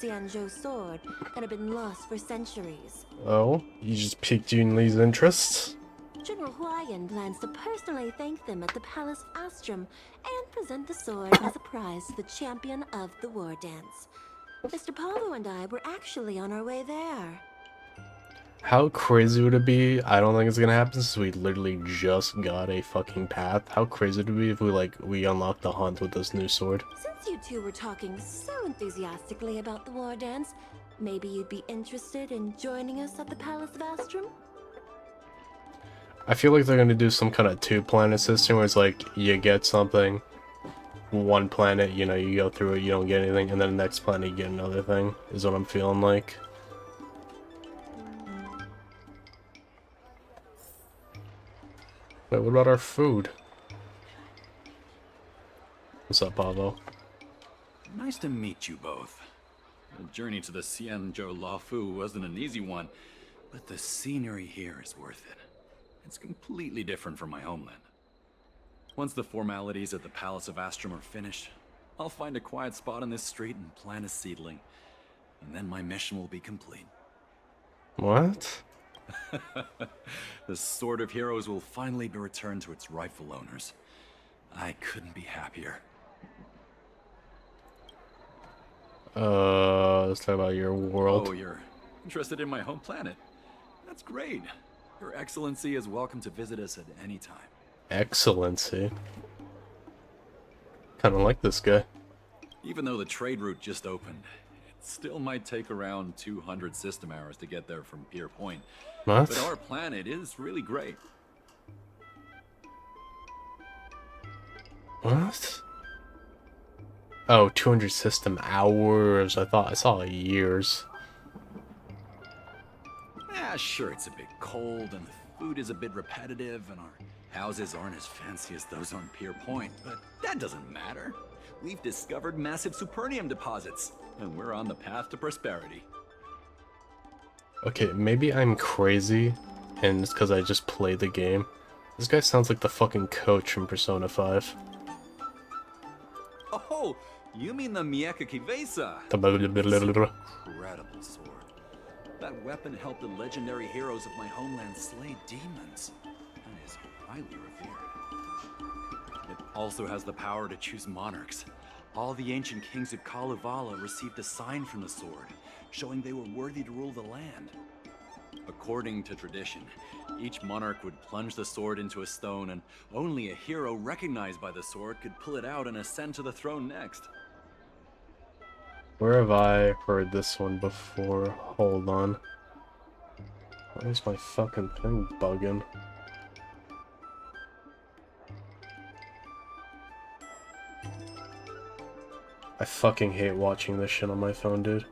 Xianzhou sword that had been lost for centuries. Oh, you just piqued Yunli's interests? General Huayan plans to personally thank them at the Palace Astrum and present the sword as a prize to the champion of the war dance. Mr. Paulo and I were actually on our way there. How crazy would it be? I don't think it's gonna happen since we literally just got a fucking path. How crazy would it be if we unlocked the hunt with this new sword? Since you two were talking so enthusiastically about the war dance, maybe you'd be interested in joining us at the Palace of Astrum? I feel like they're gonna do some kind of two-planet system where it's like, you get something, one planet, you know, you go through it, you don't get anything, and then the next planet you get another thing, is what I'm feeling like. Wait, what about our food? What's up, Pablo? Nice to meet you both. The journey to the Xianzhou Laofu wasn't an easy one, but the scenery here is worth it. It's completely different from my homeland. Once the formalities at the Palace of Astrum are finished, I'll find a quiet spot on this street and plant a seedling. And then my mission will be complete. What? The Sword of Heroes will finally be returned to its rightful owners. I couldn't be happier. Let's talk about your world. Oh, you're interested in my home planet? That's great. Your Excellency is welcome to visit us at any time. Excellency. Kinda like this guy. Even though the trade route just opened, it still might take around 200 system hours to get there from Pier Point. What? But our planet is really great. What? Oh, 200 system hours. I saw years. Yeah, sure, it's a bit cold and the food is a bit repetitive and our houses aren't as fancy as those on Pier Point, but that doesn't matter. We've discovered massive supernium deposits and we're on the path to prosperity. Okay, maybe I'm crazy and it's because I just played the game. This guy sounds like the fucking coach from Persona 5. Oh, you mean the Mieka Kivesa? Incredible sword. That weapon helped the legendary heroes of my homeland slay demons. That is highly revered. It also has the power to choose monarchs. All the ancient kings of Kalevala received a sign from the sword, showing they were worthy to rule the land. According to tradition, each monarch would plunge the sword into a stone, and only a hero recognized by the sword could pull it out and ascend to the throne next. Where have I heard this one before? Hold on. Why is my fucking thing bugging? I fucking hate watching this shit on my phone, dude.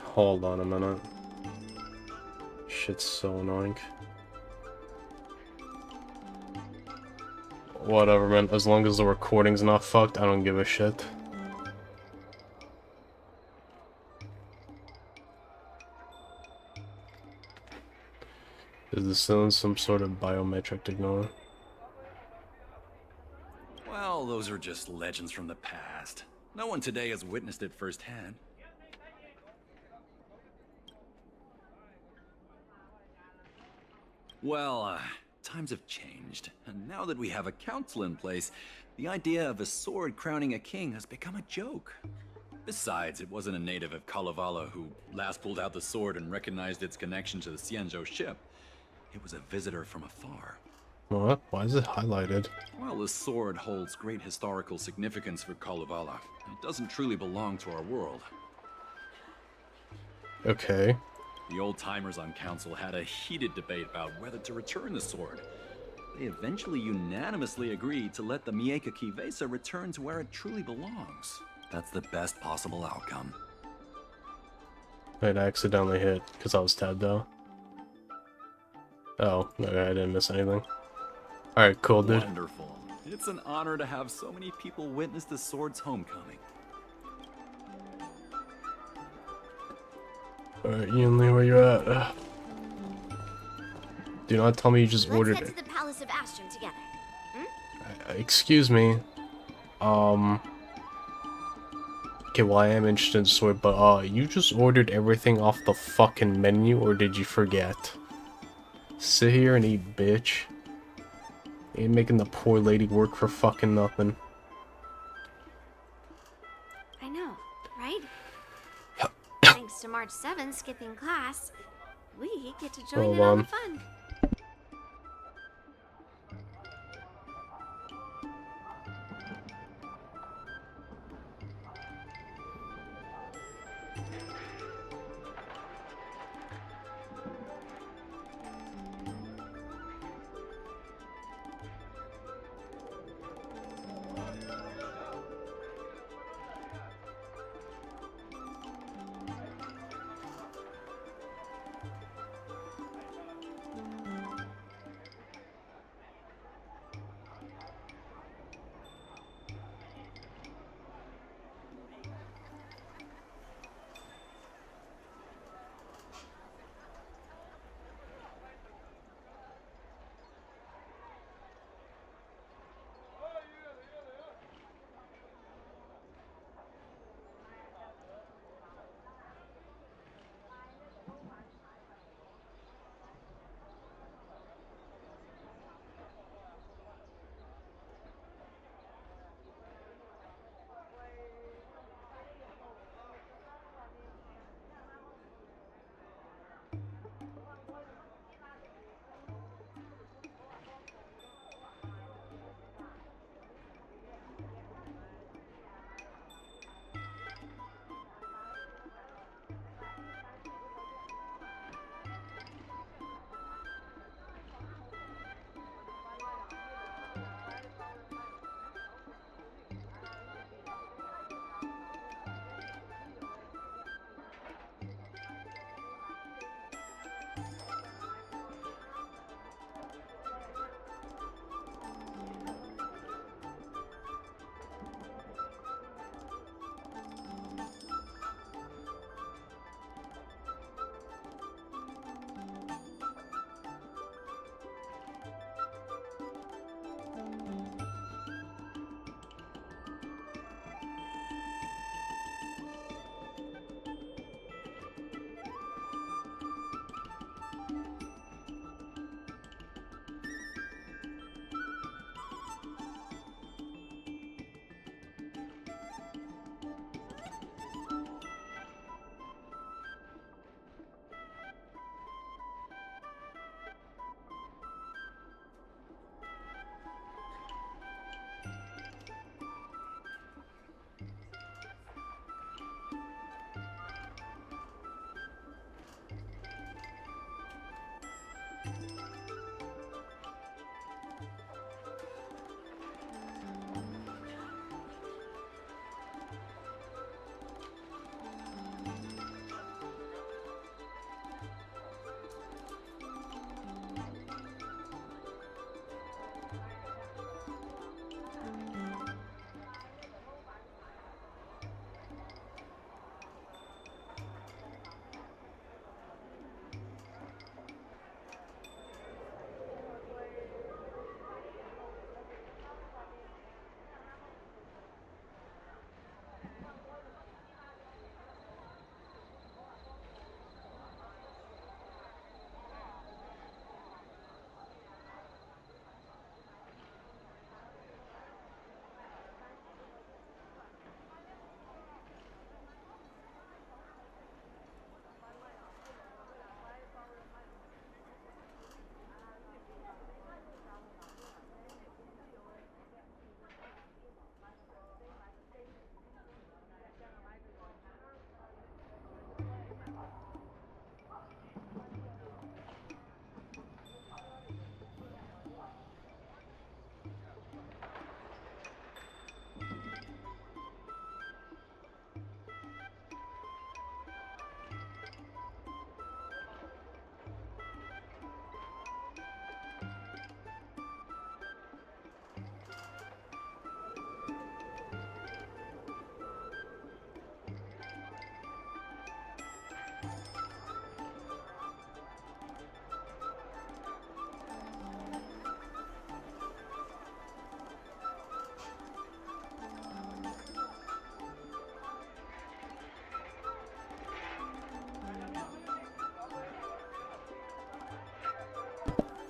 Hold on a minute. Shit's so annoying. Whatever, man. As long as the recording's not fucked, I don't give a shit. Is this still in some sort of biometric technology? Well, those are just legends from the past. No one today has witnessed it firsthand. Well, times have changed, and now that we have a council in place, the idea of a sword crowning a king has become a joke. Besides, it wasn't a native of Kalevala who last pulled out the sword and recognized its connection to the Xianzhou ship. It was a visitor from afar. What? Why is it highlighted? While the sword holds great historical significance for Kalevala, it doesn't truly belong to our world. Okay. The old-timers on council had a heated debate about whether to return the sword. They eventually unanimously agreed to let the Mieka Kivesa return to where it truly belongs. That's the best possible outcome. Wait, I accidentally hit because I was tabbed out. Oh, okay, I didn't miss anything. Alright, cool, dude. Wonderful. It's an honor to have so many people witness the sword's homecoming. Alright, Yunli, where you at? Do not tell me you just ordered Let's it. head to the Palace of Astrum together. Excuse me. Okay, well, I am interested in sword, but, you just ordered everything off the fucking menu, or did you forget? Sit here and eat, bitch. Ain't making the poor lady work for fucking nothing. I know, right? Thanks to March 7th skipping class, we get to join Hold in on on. the fun.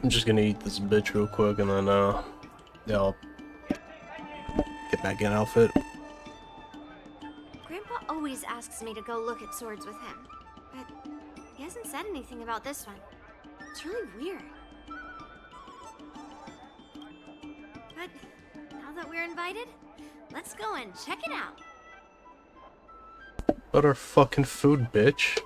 I'm just gonna eat this bitch real quick and then, yeah, I'll get back in outfit. Grandpa always asks me to go look at swords with him, but he hasn't said anything about this one. It's really weird. But now that we're invited, let's go and check it out. But our fucking food, bitch.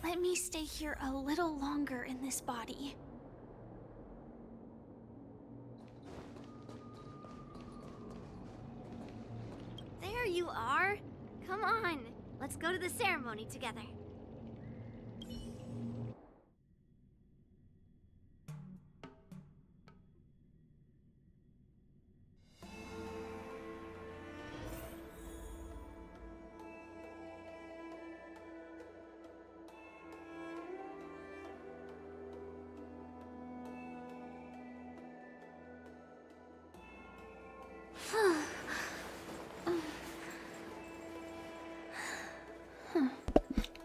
Let me stay here a little longer in this body. There you are. Come on, let's go to the ceremony together.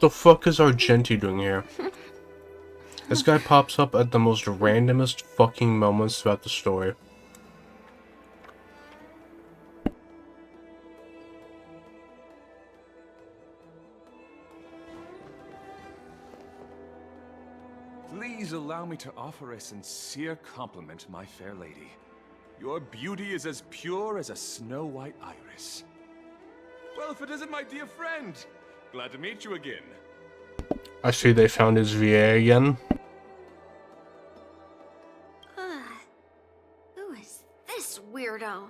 The fuck is Argenti doing here? This guy pops up at the most randomest fucking moments throughout the story. Please allow me to offer a sincere compliment to my fair lady. Your beauty is as pure as a snow-white iris. Well, if it isn't my dear friend, glad to meet you again. I see they found his VA again. Who is this weirdo?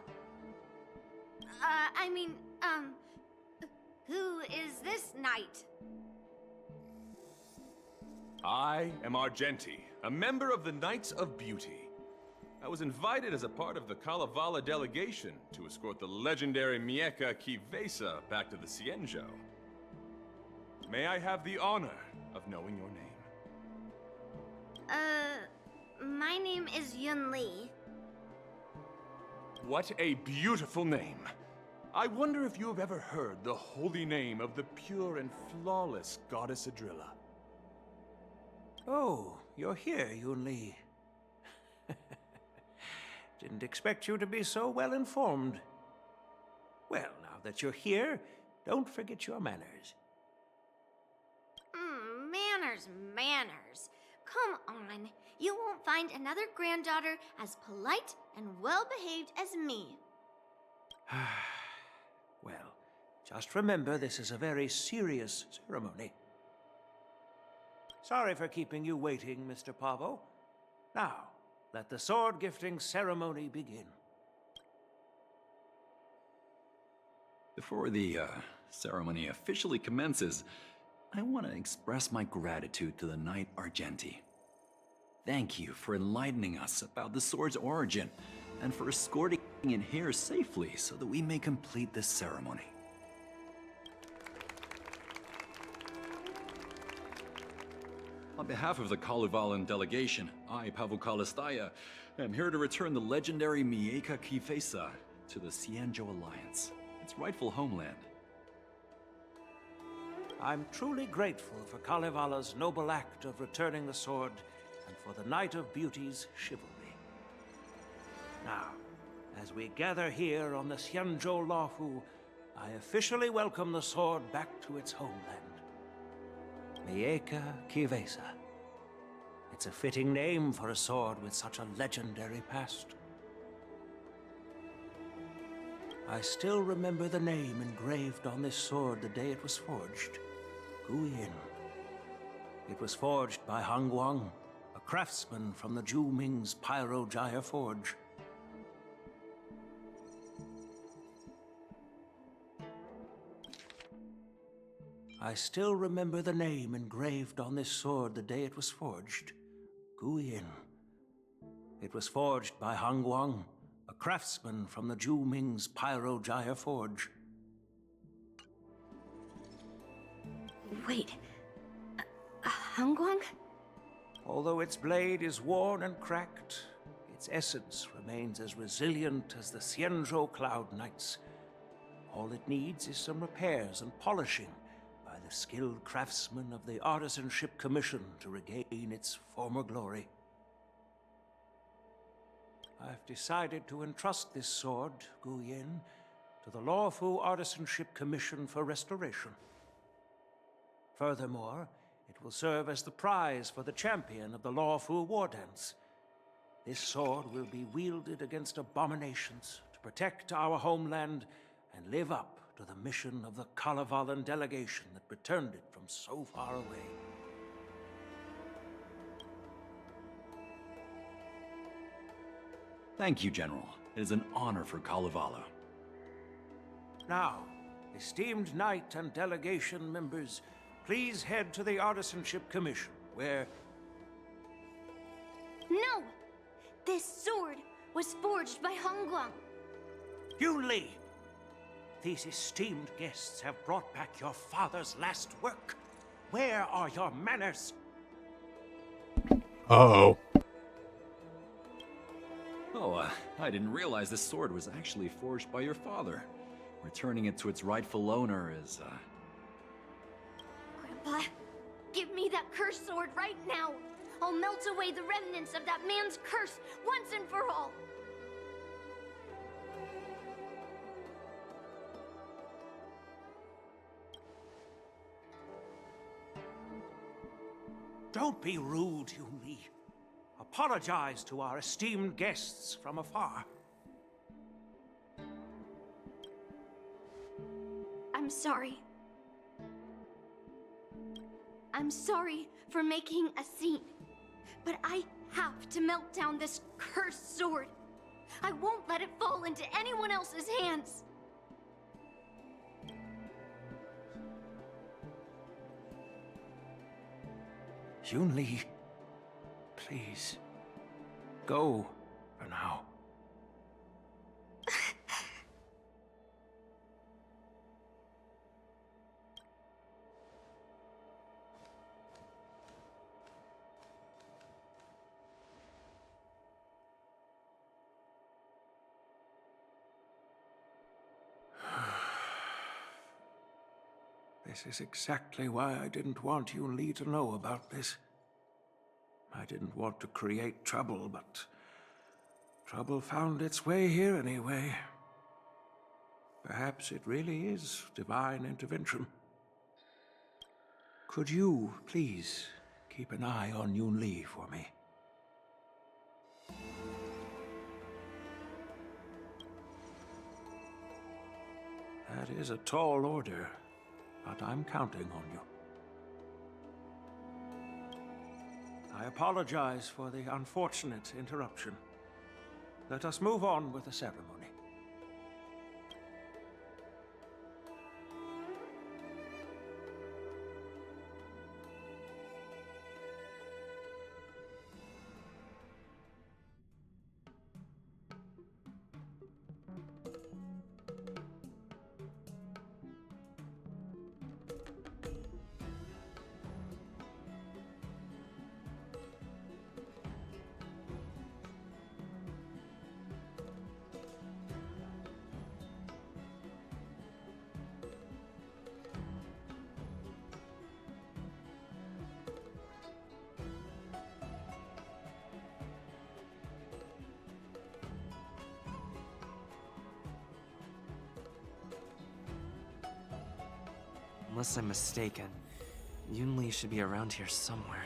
Who is this knight? I am Argenti, a member of the Knights of Beauty. I was invited as a part of the Kalevala delegation to escort the legendary Mieka Kivesa back to the Xianzhou. May I have the honor of knowing your name? My name is Yun Li. What a beautiful name. I wonder if you have ever heard the holy name of the pure and flawless goddess Adrilla. Oh, you're here, Yun Li. Didn't expect you to be so well informed. Well, now that you're here, don't forget your manners. Manners. Come on. You won't find another granddaughter as polite and well-behaved as me. Well, just remember this is a very serious ceremony. Sorry for keeping you waiting, Mr. Pavo. Now, let the sword gifting ceremony begin. Before the ceremony officially commences, I want to express my gratitude to the Knight Argenti. Thank you for enlightening us about the sword's origin, and for escorting it here safely so that we may complete this ceremony. On behalf of the Kalevalan delegation, I, Pavel Kalistaya, am here to return the legendary Mieka Kivesa to the Xianzhou Alliance, its rightful homeland. I'm truly grateful for Kalevala's noble act of returning the sword and for the Knight of Beauty's chivalry. Now, as we gather here on the Xianzhou Laofu, I officially welcome the sword back to its homeland. Mieka Kivesa. It's a fitting name for a sword with such a legendary past. I still remember the name engraved on this sword the day it was forged. Gu Yin. It was forged by Han Guang, a craftsman from the Zhu Ming's Pyro Jaya Forge. I still remember the name engraved on this sword the day it was forged. Gu Yin. It was forged by Han Guang, a craftsman from the Zhu Ming's Pyro Jaya Forge. Wait. Hangguang? Although its blade is worn and cracked, its essence remains as resilient as the Xianzhou Cloud Knights. All it needs is some repairs and polishing by the skilled craftsmen of the Artisanship Commission to regain its former glory. I've decided to entrust this sword, Gu Yin, to the Laofu Artisanship Commission for restoration. Furthermore, it will serve as the prize for the champion of the Laofu War Dance. This sword will be wielded against abominations to protect our homeland and live up to the mission of the Kalevalan delegation that returned it from so far away. Thank you, General. It is an honor for Kalevala. Now, esteemed knight and delegation members, please head to the Artisanship Commission, where... No! This sword was forged by Hongguang. Yun Li! These esteemed guests have brought back your father's last work. Where are your manners? Uh-oh. Oh, I didn't realize this sword was actually forged by your father. Returning it to its rightful owner is, Grandpa, give me that cursed sword right now. I'll melt away the remnants of that man's curse once and for all. Don't be rude, Yun Li. Apologize to our esteemed guests from afar. I'm sorry. I'm sorry for making a scene, but I have to melt down this cursed sword. I won't let it fall into anyone else's hands. Yun Li, please, go for now. This is exactly why I didn't want Yun Li to know about this. I didn't want to create trouble, but trouble found its way here anyway. Perhaps it really is divine intervention. Could you, please, keep an eye on Yun Li for me? That is a tall order, but I'm counting on you. I apologize for the unfortunate interruption. Let us move on with the ceremony. Unless I'm mistaken, Yunli should be around here somewhere.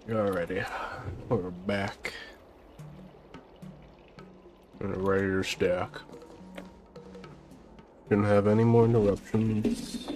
Alrighty, we're back. And ready to stack. Didn't have any more interruptions.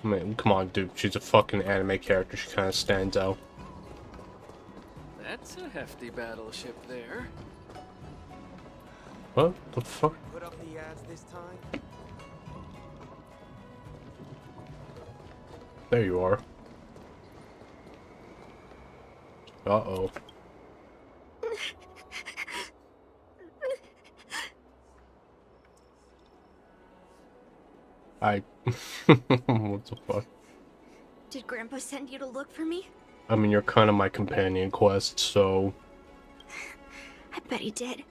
Man, come on, dude. She's a fucking anime character. She kind of stands out. That's a hefty battleship there. What the fuck? Put up the ads this time? There you are. Uh-oh. What the fuck? Did Grandpa send you to look for me? I mean, you're kind of my companion quest, so... I bet he did.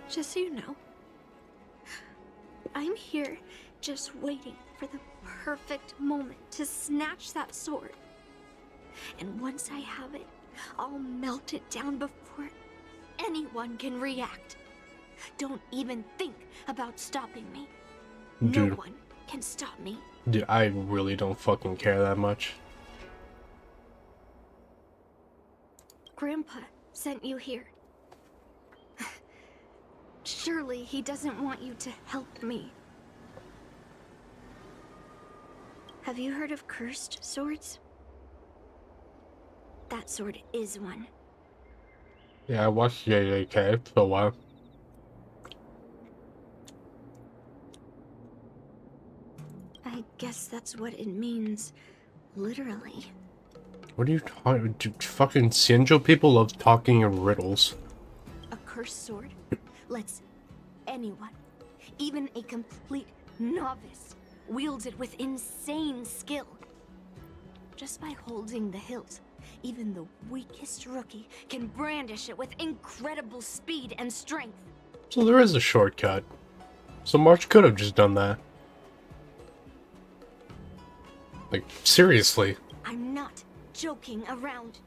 Just so you know, I'm here just waiting for the perfect moment to snatch that sword. And once I have it, I'll melt it down before anyone can react. Don't even think about stopping me. Dude. No one can stop me. Dude, I really don't fucking care that much. Grandpa sent you here. Surely he doesn't want you to help me. Have you heard of cursed swords? That sword is one. Yeah, I watched JJK for a while. I guess that's what it means, literally. What are you talking? Dude, fucking Sinjo people love talking in riddles. A cursed sword lets anyone, even a complete novice, wield it with insane skill. Just by holding the hilt, even the weakest rookie can brandish it with incredible speed and strength. So there is a shortcut. So March could have just done that. Like, seriously. I'm not joking around.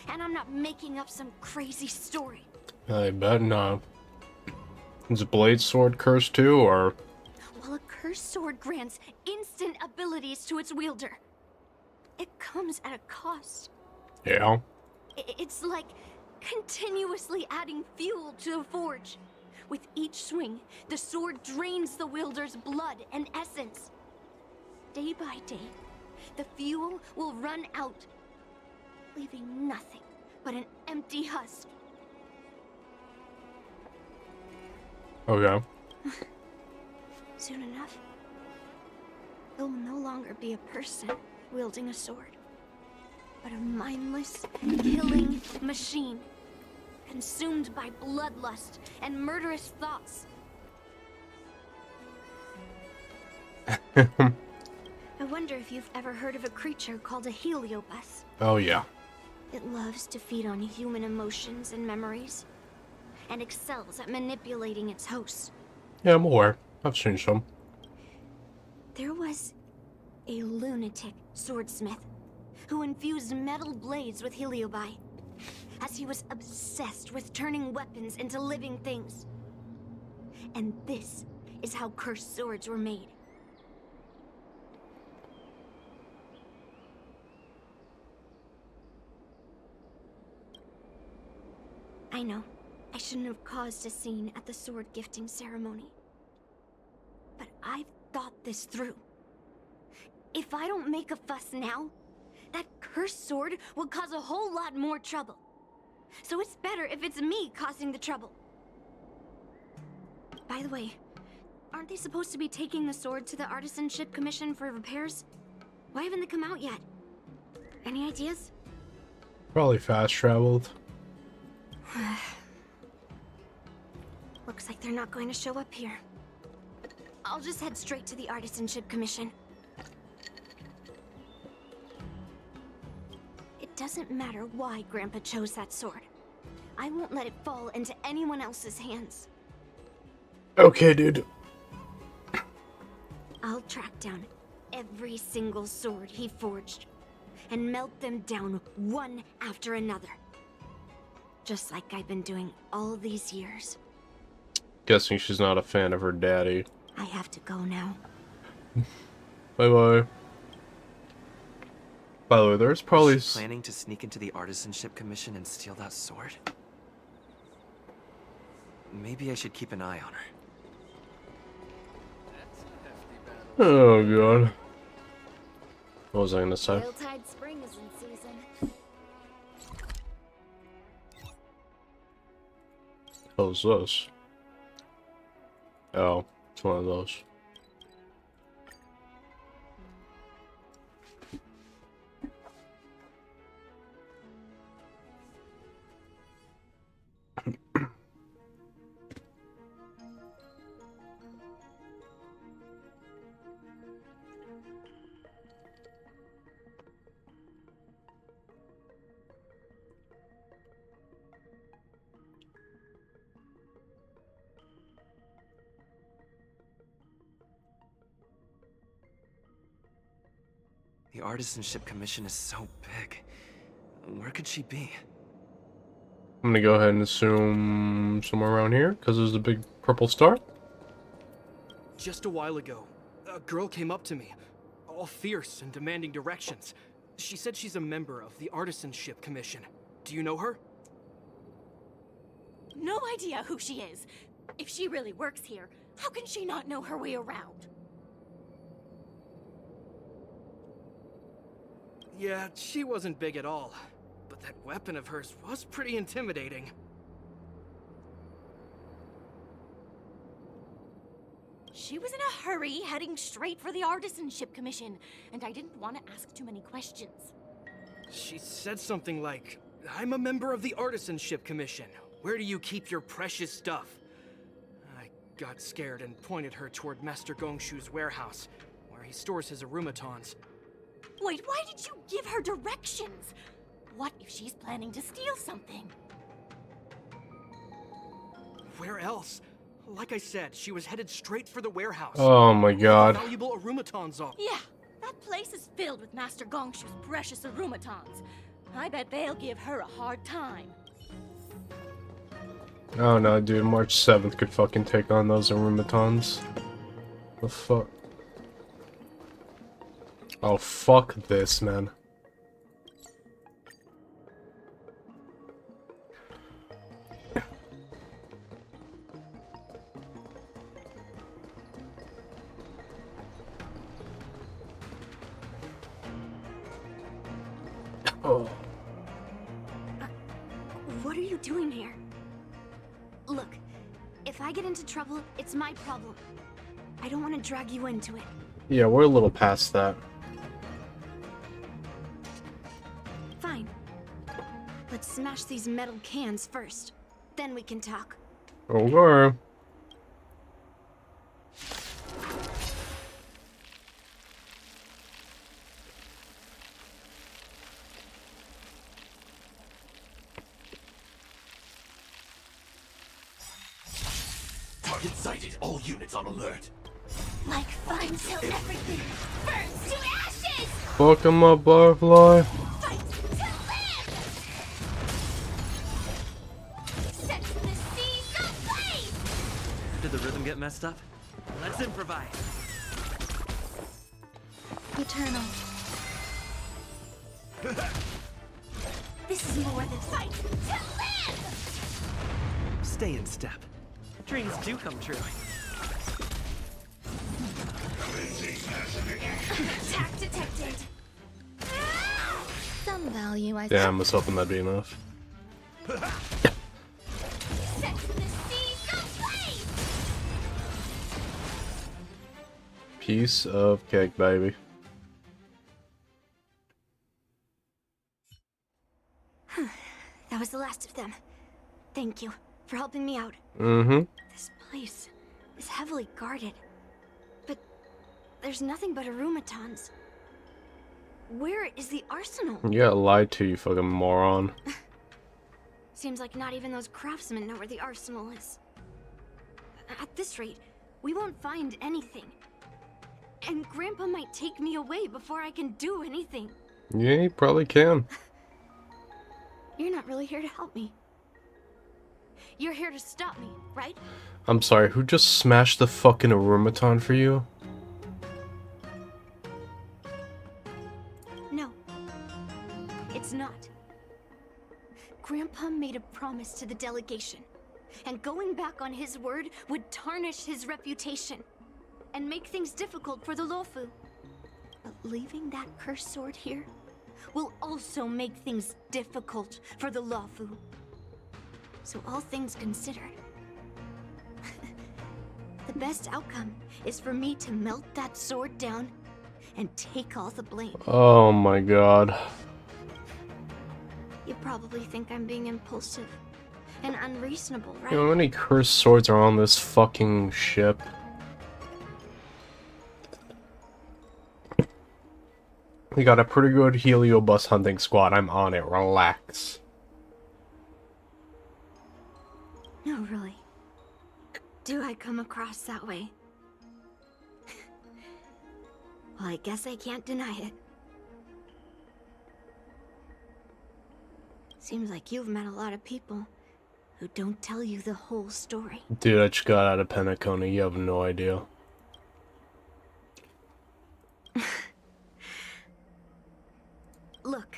And I'm not making up some crazy story. I bet not. Is a blade sword cursed too, or? While a cursed sword grants instant abilities to its wielder, it comes at a cost. Yeah. It's like continuously adding fuel to the forge. With each swing, the sword drains the wielder's blood and essence. Day by day, the fuel will run out, leaving nothing but an empty husk. Okay. Soon enough, it will no longer be a person wielding a sword, but a mindless, killing machine, consumed by bloodlust and murderous thoughts. I wonder if you've ever heard of a creature called a heliobus. Oh yeah. It loves to feed on human emotions and memories, and excels at manipulating its hosts. Yeah, I'm aware. I've seen some. There was a lunatic swordsmith who infused metal blades with heliobi, as he was obsessed with turning weapons into living things. And this is how cursed swords were made. I know, I shouldn't have caused a scene at the sword gifting ceremony. But I've thought this through. If I don't make a fuss now, that cursed sword will cause a whole lot more trouble. So it's better if it's me causing the trouble. By the way, aren't they supposed to be taking the sword to the Artisanship Commission for repairs? Why haven't they come out yet? Any ideas? Probably fast traveled. Looks like they're not going to show up here. I'll just head straight to the Artisanship Commission. It doesn't matter why Grandpa chose that sword. I won't let it fall into anyone else's hands. Okay, dude. I'll track down every single sword he forged and melt them down one after another. Just like I've been doing all these years. Guessing she's not a fan of her daddy. I have to go now. Bye-bye. By the way, there's probably... Is she planning to sneak into the Artisanship Commission and steal that sword? Maybe I should keep an eye on her. That's a hefty battle. Oh, God. What was I gonna say? Tide Spring is in season. How's this? Oh, it's one of those. The Artisanship Commission is so big. Where could she be? I'm gonna go ahead and assume somewhere around here, because there's a big purple star. Just a while ago, a girl came up to me, all fierce and demanding directions. She said she's a member of the Artisanship Commission. Do you know her? No idea who she is. If she really works here, how can she not know her way around? Yeah, she wasn't big at all. But that weapon of hers was pretty intimidating. She was in a hurry, heading straight for the Artisanship Commission, and I didn't want to ask too many questions. She said something like, "I'm a member of the Artisanship Commission. Where do you keep your precious stuff?" I got scared and pointed her toward Master Gongshu's warehouse, where he stores his arumatons. Wait, why did you give her directions? What if she's planning to steal something? Where else? Like I said, she was headed straight for the warehouse. Oh my God. Valuable arumatons are. Yeah, that place is filled with Master Gongshu's precious arumatons. I bet they'll give her a hard time. Oh no, dude. March 7th could fucking take on those arumatons. The fuck? Oh, fuck this, man. Oh. What are you doing here? Look, if I get into trouble, it's my problem. I don't want to drag you into it. Yeah, we're a little past that. Let's smash these metal cans first. Then we can talk. Okay. Target sighted. All units on alert. Like fun till everything burns to ashes! Fuck him up, Butterfly. Fight to live! Set the seas ablaze! Did the rhythm get messed up? Let's improvise. Eternal. This is more than fight to live! Stay in step. Dreams do come true. Attack detected. Some value, I Damn, I was hoping that'd be enough. Set the seas ablaze! Piece of cake, baby. That was the last of them. Thank you for helping me out. Mm-hmm. This place is heavily guarded. But there's nothing but automatons. Where is the arsenal? You got lied to, you fucking moron. Seems like not even those craftsmen know where the arsenal is. At this rate, we won't find anything. And Grandpa might take me away before I can do anything. Yeah, you probably can. You're not really here to help me. You're here to stop me, right? I'm sorry, who just smashed the fucking automaton for you? No. It's not. Grandpa made a promise to the delegation, and going back on his word would tarnish his reputation and make things difficult for the Lofu. But leaving that cursed sword here will also make things difficult for the Lofu. So all things considered, the best outcome is for me to melt that sword down and take all the blame. Oh my god. You probably think I'm being impulsive and unreasonable, right? You know how many cursed swords are on this fucking ship? We got a pretty good heliobus hunting squad. I'm on it. Relax. No, really. Do I come across that way? Well, I guess I can't deny it. Seems like you've met a lot of people who don't tell you the whole story. Dude, I just got out of Penacony. You have no idea. Look.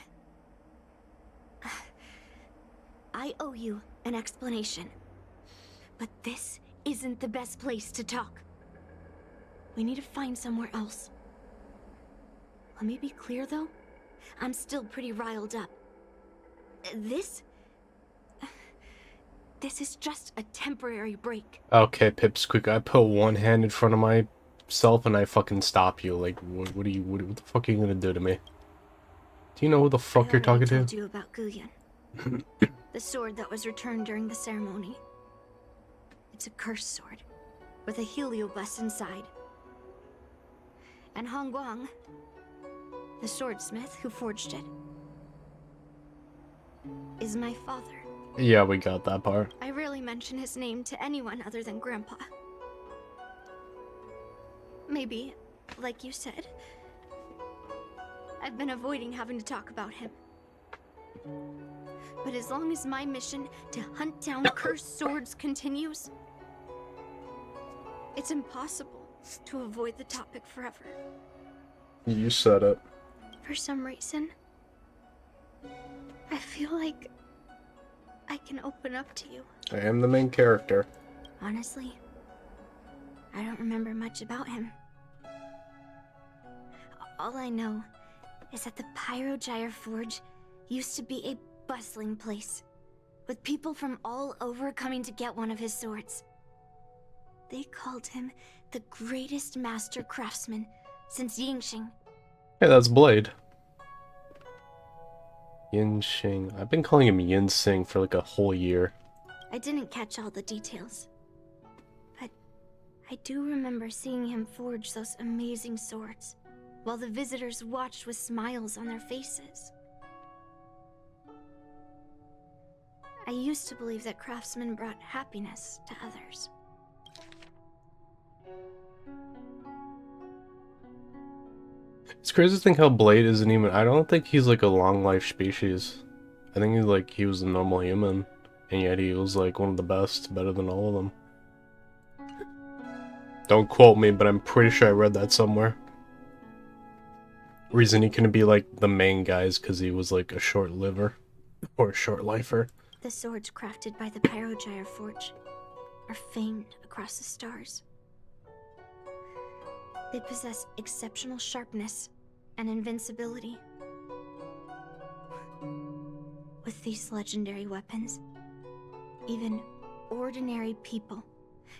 I owe you an explanation. But this isn't the best place to talk. We need to find somewhere else. Let me be clear, though. I'm still pretty riled up. This is just a temporary break. Okay, Pipsqueak, I put one hand in front of myself and I fucking stop you. Like, what the fuck are you gonna do to me? Do you know who the fuck you're talking I to? told you about Guyan. The sword that was returned during the ceremony. It's a cursed sword, with a heliobus inside. And Hongguang, the swordsmith who forged it, is my father. Yeah, we got that part. I rarely mention his name to anyone other than Grandpa. Maybe, like you said, I've been avoiding having to talk about him. But as long as my mission to hunt down cursed swords continues, it's impossible to avoid the topic forever. You said it. For some reason, I feel like I can open up to you. I am the main character. Honestly, I don't remember much about him. All I know is that the Pyrogyre Forge used to be a bustling place, with people from all over coming to get one of his swords. They called him the greatest master craftsman since Yingxing. Hey, that's Blade. Yin Xing. I've been calling him Yin Sing for like a whole year. I didn't catch all the details, but I do remember seeing him forge those amazing swords, while the visitors watched with smiles on their faces. I used to believe that craftsmen brought happiness to others. It's crazy to think how Blade isn't even. I don't think he's like a long life species. I think he was a normal human, and yet he was like one of the best, better than all of them. Don't quote me, but I'm pretty sure I read that somewhere. Reason he couldn't be like the main guy is because he was like a short liver or a short lifer. The swords crafted by the Pyrogyre Forge are famed across the stars. They possess exceptional sharpness and invincibility. With these legendary weapons, even ordinary people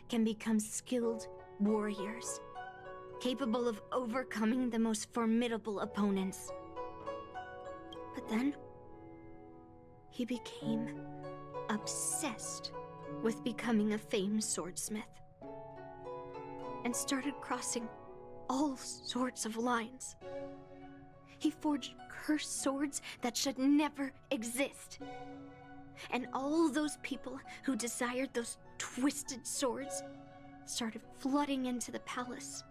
can become skilled warriors, capable of overcoming the most formidable opponents. But then, he became obsessed with becoming a famed swordsmith, and started crossing all sorts of lines. He forged cursed swords that should never exist. And all those people who desired those twisted swords started flooding into the palace.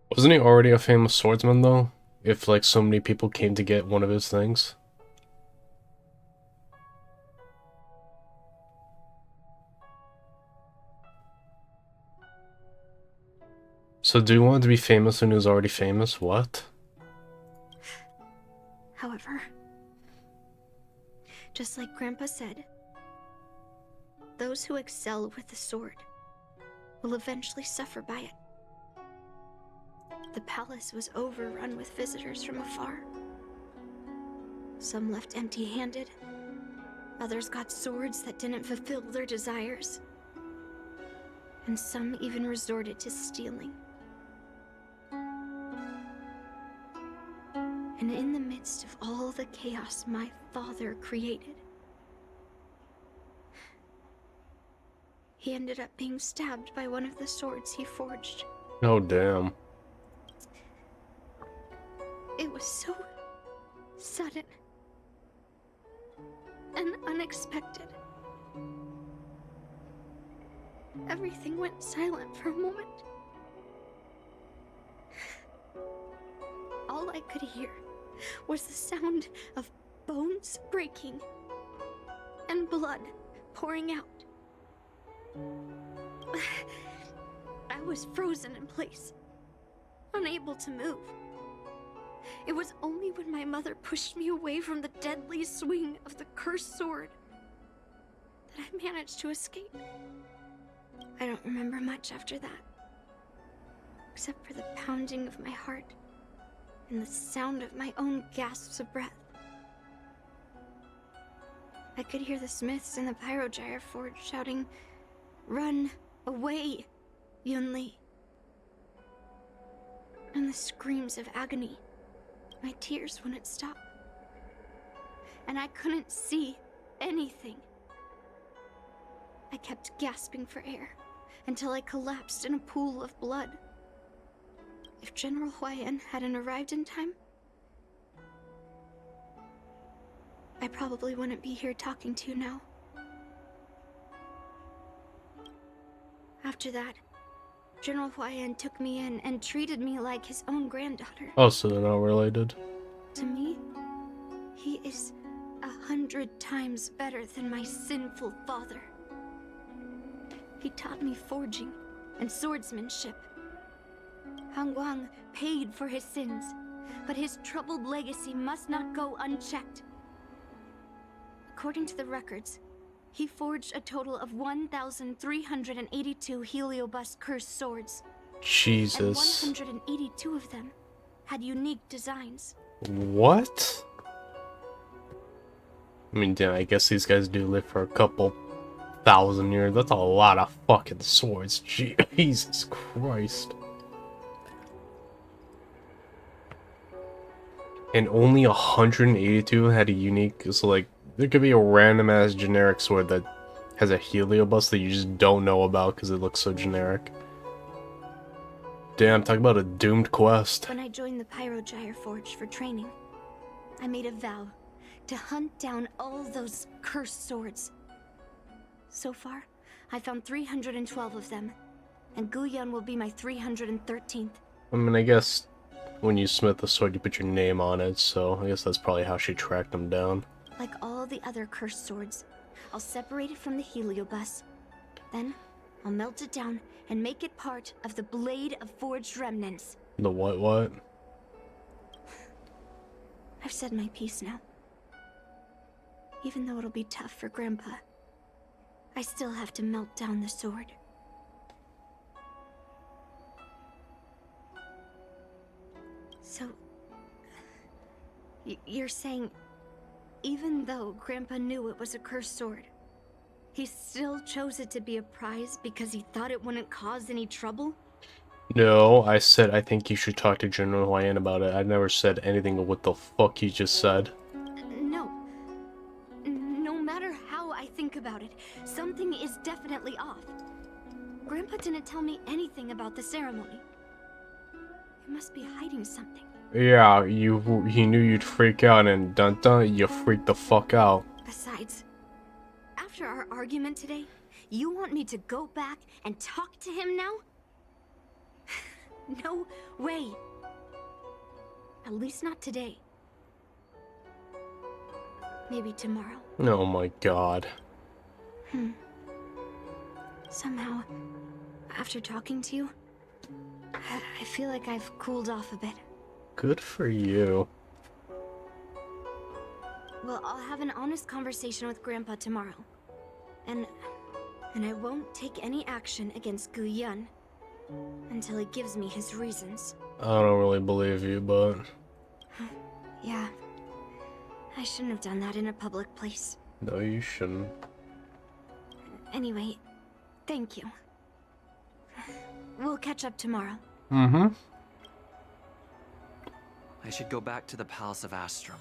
Wasn't he already a famous swordsman though? If like so many people came to get one of his things? So do you want to be famous when he was already famous? What? However, just like Grandpa said, those who excel with the sword will eventually suffer by it. The palace was overrun with visitors from afar. Some left empty-handed. Others got swords that didn't fulfill their desires. And some even resorted to stealing. And in the midst of all the chaos my father created, he ended up being stabbed by one of the swords he forged. Oh damn. It was so sudden and unexpected. Everything went silent for a moment. All I could hear was the sound of bones breaking and blood pouring out. I was frozen in place, unable to move. It was only when my mother pushed me away from the deadly swing of the cursed sword that I managed to escape. I don't remember much after that, except for the pounding of my heart and the sound of my own gasps of breath. I could hear the smiths in the Pyrogyre Forge shouting, "Run away, Yunli!" And the screams of agony. My tears wouldn't stop. And I couldn't see anything. I kept gasping for air until I collapsed in a pool of blood. If General Huayan hadn't arrived in time, I probably wouldn't be here talking to you now. After that, General Huayan took me in and treated me like his own granddaughter. Oh, so they're not related. To me, he is 100 times better than my sinful father. He taught me forging and swordsmanship. Han Guang paid for his sins, but his troubled legacy must not go unchecked. According to the records, he forged a total of 1,382 Heliobus cursed swords. Jesus. And 182 of them had unique designs. What? I mean, damn, I guess these guys do live for a couple thousand years. That's a lot of fucking swords. Jesus Christ. And only 182 had a unique, so like, there could be a random ass generic sword that has a heliobus that you just don't know about because it looks so generic. Damn, talk about a doomed quest. When I joined the Pyrogyre Forge for training, I made a vow to hunt down all those cursed swords. So far, I found 312 of them, and Guyan will be my 313th. I mean, I guess when you smith the sword, you put your name on it, so I guess that's probably how she tracked them down. Like all the other cursed swords, I'll separate it from the heliobus. Then, I'll melt it down and make it part of the Blade of Forged Remnants. The what? I've said my piece now. Even though it'll be tough for Grandpa, I still have to melt down the sword. So, you're saying, even though Grandpa knew it was a cursed sword, he still chose it to be a prize because he thought it wouldn't cause any trouble? No, I said I think you should talk to General Huayan about it. I never said anything of what the fuck you just said. No. No matter how I think about it, something is definitely off. Grandpa didn't tell me anything about the ceremony. He must be hiding something. Yeah, he knew you'd freak out, and dun dun, you freaked the fuck out. Besides, after our argument today, you want me to go back and talk to him now? No way. At least not today. Maybe tomorrow. Oh my god. Somehow, after talking to you, I feel like I've cooled off a bit. Good for you. Well, I'll have an honest conversation with Grandpa tomorrow. And I won't take any action against Guyan until he gives me his reasons. I don't really believe you, but... Yeah. I shouldn't have done that in a public place. No, you shouldn't. Anyway, thank you. We'll catch up tomorrow. Mm-hmm. I should go back to the Palace of Astrum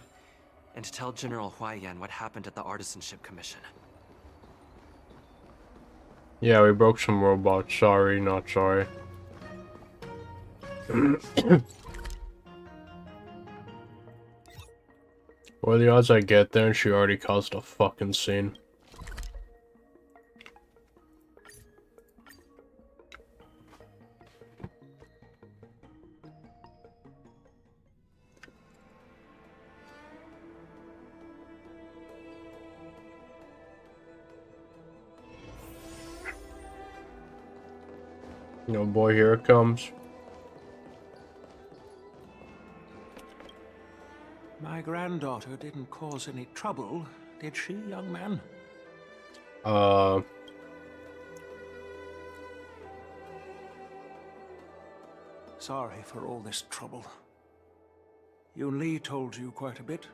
and tell General Huayan what happened at the Artisanship Commission. Yeah, we broke some robots. Sorry, not sorry. What are the odds I get there and she already caused a fucking scene? Oh boy, here it comes. My granddaughter didn't cause any trouble, did she, young man? Sorry for all this trouble. Yun Li told you quite a bit.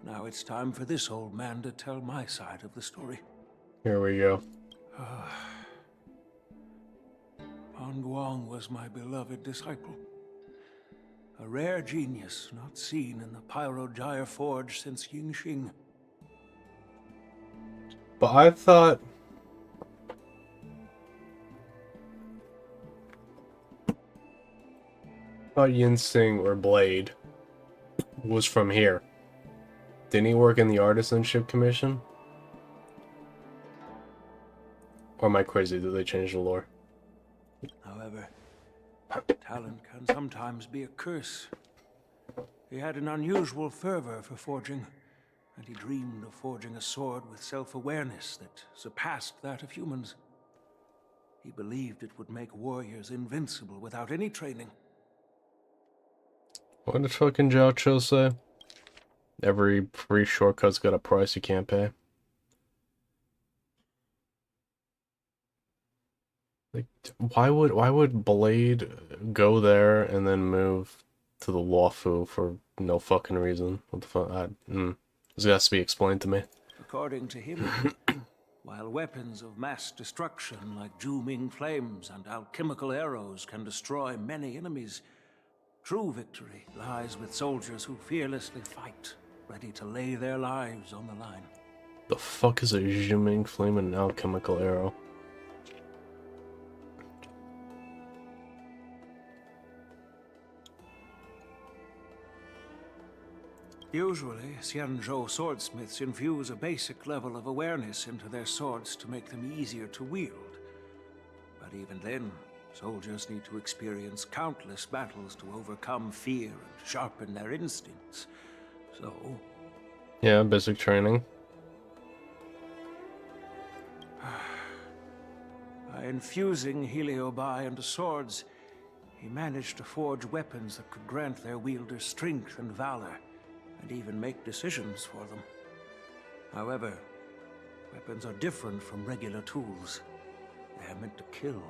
Now it's time for this old man to tell my side of the story. Here we go. Pan Guang was my beloved disciple. A rare genius not seen in the Pyrogyre Forge since Yingxing. But I thought Yinsing or Blade was from here. Didn't he work in the Artisanship Commission? Or am I crazy? Did they change the lore? However, talent can sometimes be a curse. He had an unusual fervor for forging, and he dreamed of forging a sword with self-awareness that surpassed that of humans. He believed it would make warriors invincible without any training. What did fucking Zhao Cho say? Every free shortcut's got a price you can't pay. Like, why would Blade go there and then move to the Luofu for no fucking reason? What the fuck? This has to be explained to me. According to him, while weapons of mass destruction like dooming flames and alchemical arrows can destroy many enemies, true victory lies with soldiers who fearlessly fight, ready to lay their lives on the line. The fuck is a zooming flame and an alchemical arrow? Usually, Xianzhou swordsmiths infuse a basic level of awareness into their swords to make them easier to wield. But even then, soldiers need to experience countless battles to overcome fear and sharpen their instincts. So... Yeah, basic training. By infusing Heliobi into swords, he managed to forge weapons that could grant their wielders strength and valor, and even make decisions for them. However, weapons are different from regular tools. They are meant to kill,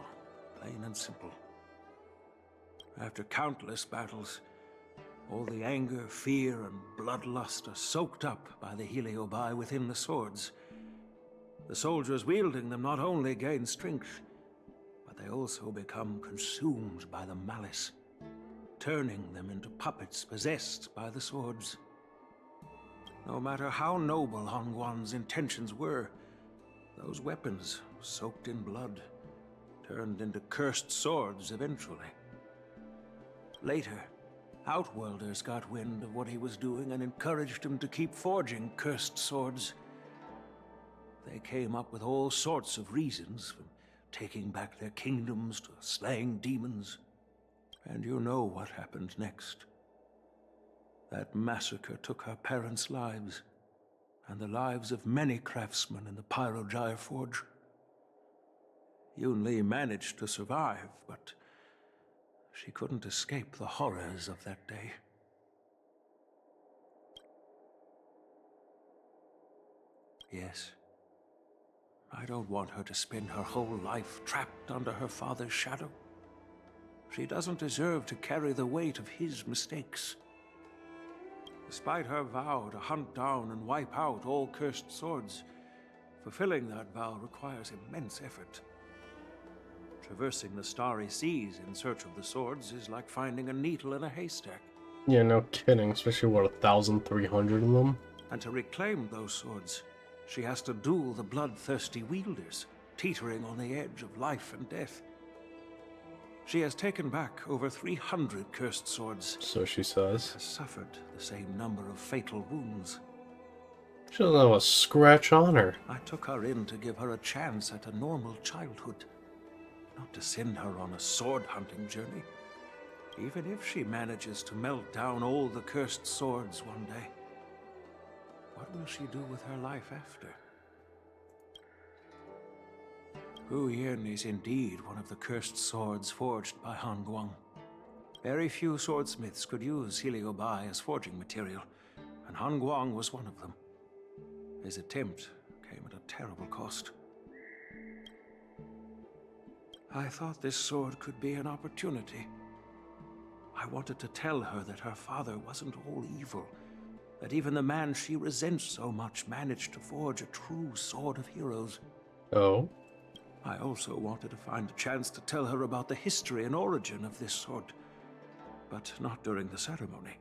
plain and simple. After countless battles, all the anger, fear, and bloodlust are soaked up by the Heliobi within the swords. The soldiers wielding them not only gain strength, but they also become consumed by the malice, turning them into puppets possessed by the swords. No matter how noble Hongguang's intentions were, those weapons, soaked in blood, turned into cursed swords eventually. Later, Outworlders got wind of what he was doing and encouraged him to keep forging cursed swords. They came up with all sorts of reasons, from taking back their kingdoms to slaying demons. And you know what happened next. That massacre took her parents' lives, and the lives of many craftsmen in the Pyrogyre Forge. Yun Li managed to survive, but she couldn't escape the horrors of that day. Yes. I don't want her to spend her whole life trapped under her father's shadow. She doesn't deserve to carry the weight of his mistakes. Despite her vow to hunt down and wipe out all cursed swords, fulfilling that vow requires immense effort. Traversing the starry seas in search of the swords is like finding a needle in a haystack. Yeah, no kidding, especially what, 1,300 of them? And to reclaim those swords, she has to duel the bloodthirsty wielders, teetering on the edge of life and death. She has taken back over 300 cursed swords. So she says. Has suffered the same number of fatal wounds. She doesn't have a scratch on her. I took her in to give her a chance at a normal childhood, not to send her on a sword-hunting journey. Even if she manages to melt down all the cursed swords one day, what will she do with her life after? Hu Yin is indeed one of the cursed swords forged by Hongguang. Very few swordsmiths could use Heliobi as forging material, and Hongguang was one of them. His attempt came at a terrible cost. I thought this sword could be an opportunity. I wanted to tell her that her father wasn't all evil, that even the man she resents so much managed to forge a true sword of heroes. Oh? I also wanted to find a chance to tell her about the history and origin of this sword, but not during the ceremony.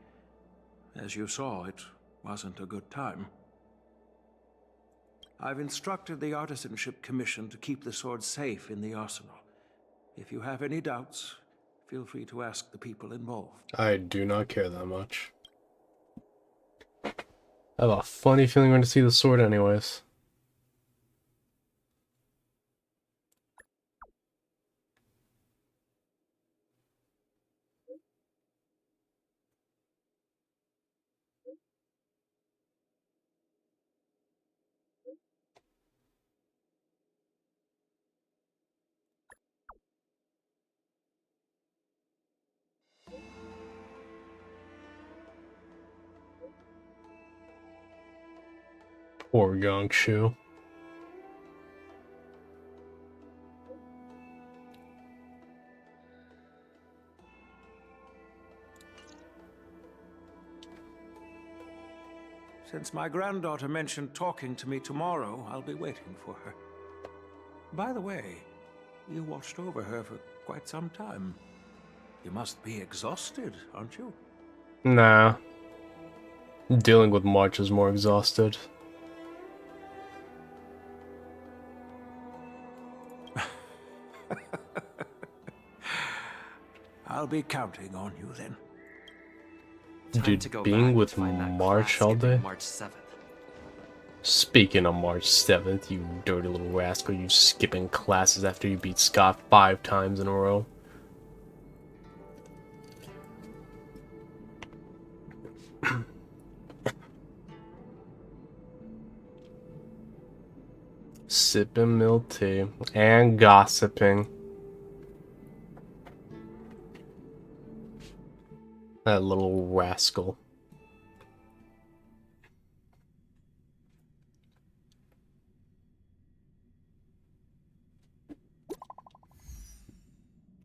As you saw, it wasn't a good time. I've instructed the Artisanship Commission to keep the sword safe in the arsenal. If you have any doubts, feel free to ask the people involved. I do not care that much. I have a funny feeling we're going to see the sword anyways. Poor Yongshu. Since my granddaughter mentioned talking to me tomorrow, I'll be waiting for her. By the way, you watched over her for quite some time. You must be exhausted, aren't you? Nah. Dealing with March is more exhausted. I'll be counting on you then. Time to Dude, go being back with and find that March class all skipping day? March 7th. Speaking of March 7th, you dirty little rascal, you skipping classes after you beat Scott 5 times in a row. Sipping milk tea and gossiping. That little rascal.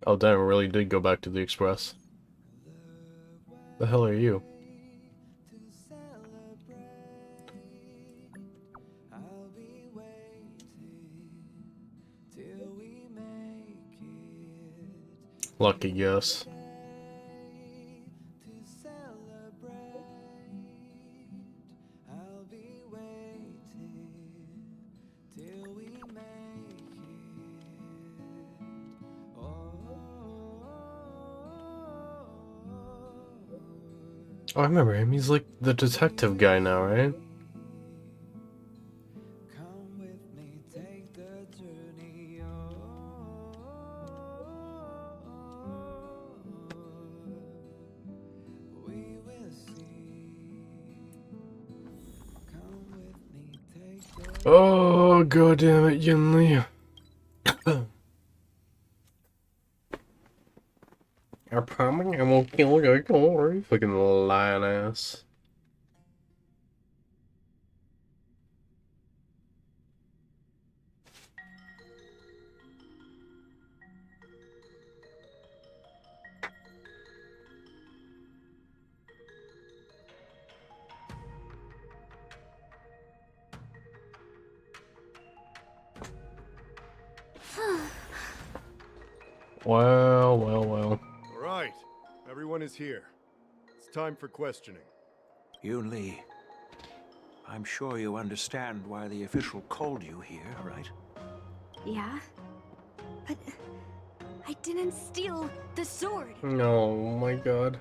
Oh, damn, it really did go back to the Express. The hell are you? Lucky guess. Oh, I remember him. He's like the detective guy now, right? Oh, god damn it, Yinli. I promise I won't kill you, don't worry. Fucking lying ass. Well, well, well. All right, everyone is here. It's time for questioning. Yun-Li, I'm sure you understand why the official called you here, right? Yeah? But I didn't steal the sword. Oh my god.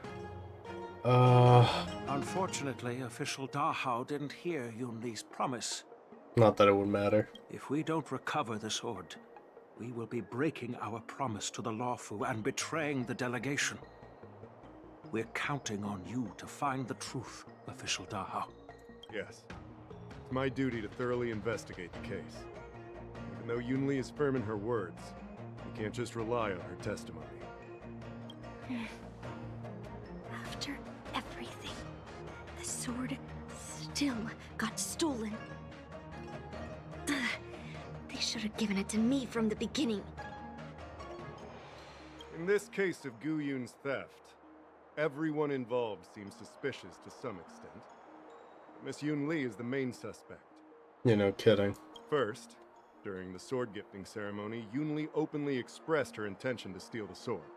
Unfortunately, official Dahao didn't hear Yun-Li's promise. Not that it would matter. If we don't recover the sword, we will be breaking our promise to the Lawfu and betraying the delegation. We're counting on you to find the truth, official Dahao. Yes. It's my duty to thoroughly investigate the case. Even though Yun-Li is firm in her words, we can't just rely on her testimony. After everything, the sword still got stolen. They should have given it to me from the beginning. In this case of Gu Yun's theft, everyone involved seems suspicious to some extent. Miss Yun-Li is the main suspect. You know, kidding. First, during the sword gifting ceremony, Yun-Li openly expressed her intention to steal the sword.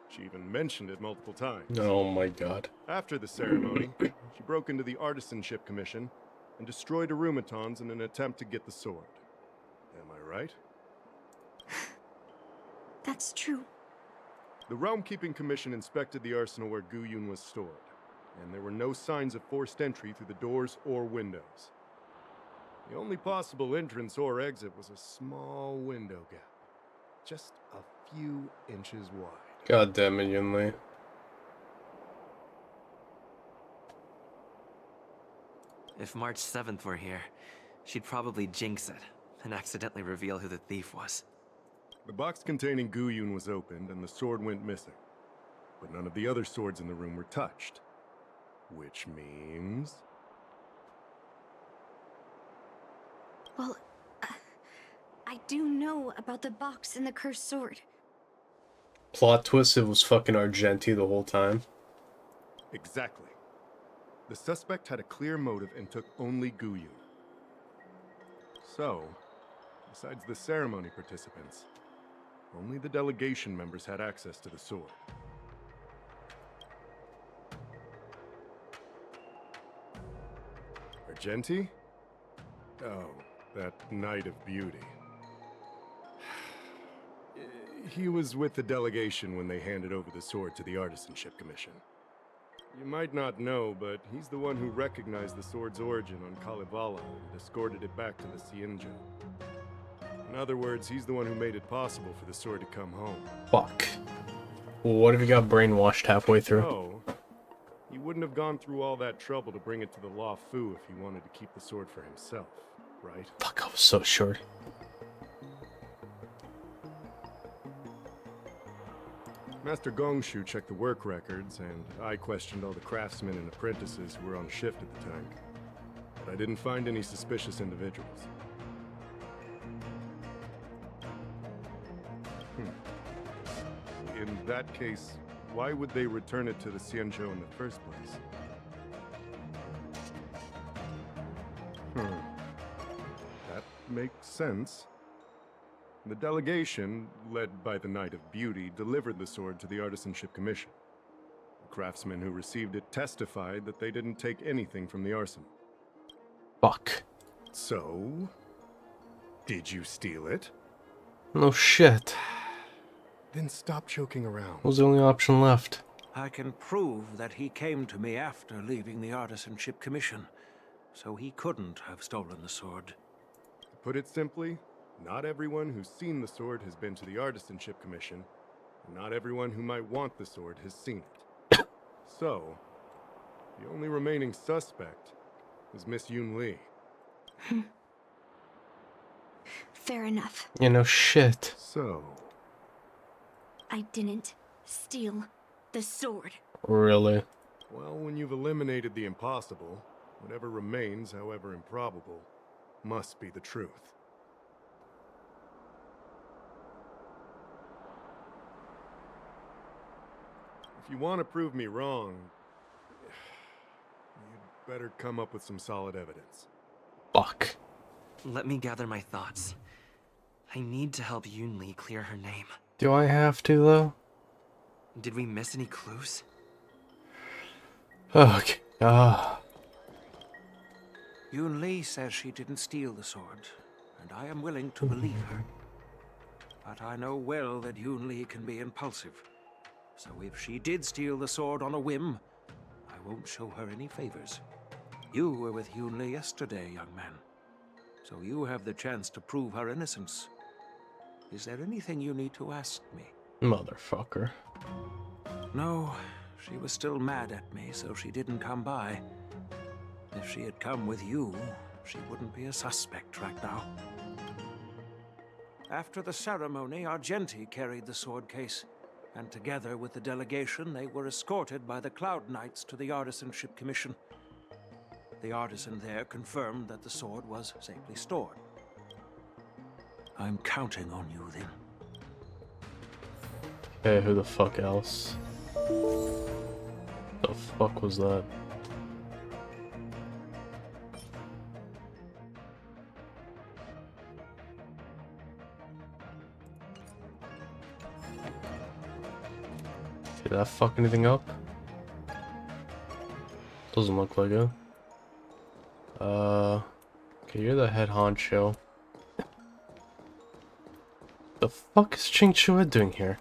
She even mentioned it multiple times. Oh my god. After the ceremony, she broke into the Artisanship Commission and destroyed Arumatons in an attempt to get the sword. Am I right? That's true. The Realm Keeping Commission inspected the arsenal where Gu Yun was stored, and there were no signs of forced entry through the doors or windows. The only possible entrance or exit was a small window gap, just a few inches wide. God damn it, Yun-Li. If March 7th were here, she'd probably jinx it and accidentally reveal who the thief was. The box containing Gu Yun was opened and the sword went missing. But none of the other swords in the room were touched. Which means... Well, I do know about the box and the cursed sword. Plot twist, it was fucking Argenti the whole time. Exactly. The suspect had a clear motive and took only Guyun. So, besides the ceremony participants, only the delegation members had access to the sword. Argenti? Oh, that Knight of Beauty. He was with the delegation when they handed over the sword to the Artisanship Commission. You might not know, but he's the one who recognized the sword's origin on Kalevala and escorted it back to the Xianzhou. In other words, he's the one who made it possible for the sword to come home. Fuck. What if he got brainwashed halfway through? So, he wouldn't have gone through all that trouble to bring it to the Law Fu if he wanted to keep the sword for himself, right? Fuck, I was so sure. Master Gongshu checked the work records, and I questioned all the craftsmen and apprentices who were on shift at the time. But I didn't find any suspicious individuals. In that case, why would they return it to the Xianzhou in the first place? That makes sense. The delegation, led by the Knight of Beauty, delivered the sword to the Artisanship Commission. The craftsmen who received it testified that they didn't take anything from the arsenal. Fuck. So, did you steal it? No shit. Then stop joking around. What was the only option left? I can prove that he came to me after leaving the Artisanship Commission, so he couldn't have stolen the sword. To put it simply, not everyone who's seen the sword has been to the Artisanship Commission, and not everyone who might want the sword has seen it. So, the only remaining suspect is Miss Yun Li. Fair enough. Yeah, no shit. So, I didn't steal the sword. Really? well, when you've eliminated the impossible, whatever remains, however improbable, must be the truth. If you want to prove me wrong, you'd better come up with some solid evidence. Fuck. Let me gather my thoughts. I need to help Yun Li clear her name. Do I have to, though? Did we miss any clues? Okay. Yun Li says she didn't steal the sword, and I am willing to believe her. But I know well that Yun Li can be impulsive. So if she did steal the sword on a whim, I won't show her any favors. You were with Yun Li yesterday, young man. So you have the chance to prove her innocence. Is there anything you need to ask me? Motherfucker. No, she was still mad at me, so she didn't come by. If she had come with you, she wouldn't be a suspect right now. After the ceremony, Argenti carried the sword case, and together with the delegation, they were escorted by the Cloud Knights to the Artisanship Commission. The artisan there confirmed that the sword was safely stored. I'm counting on you then. Hey, who the fuck else? The fuck was that? Did that fuck anything up? Doesn't look like it. Okay, you're the head honcho. The fuck is Ching Chua doing here?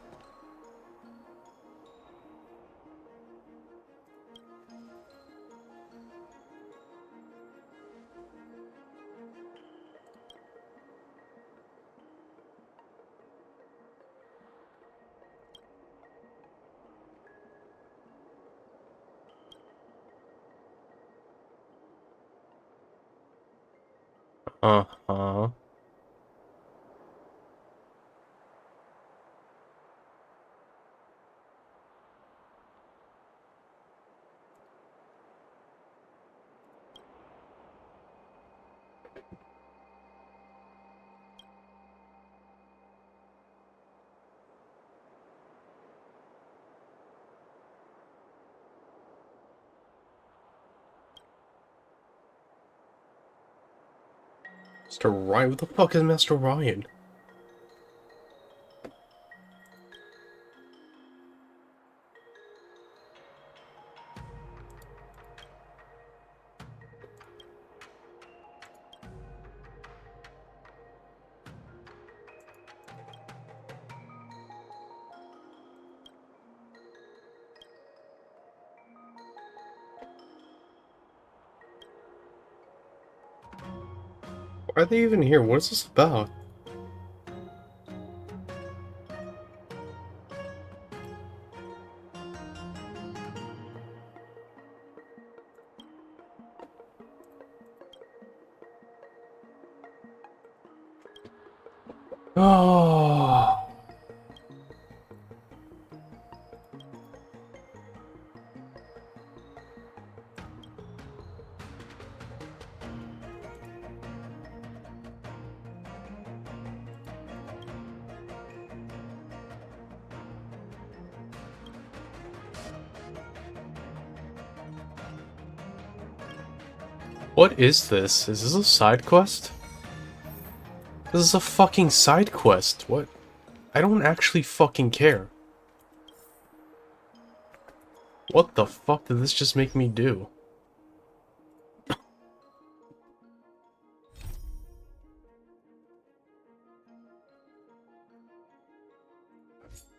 Uh-huh. Master Ryan? What the fuck is Master Ryan? Why are they even here? What is this about? Oh. What is this? Is this a side quest? This is a fucking side quest. What? I don't actually fucking care. What the fuck did this just make me do?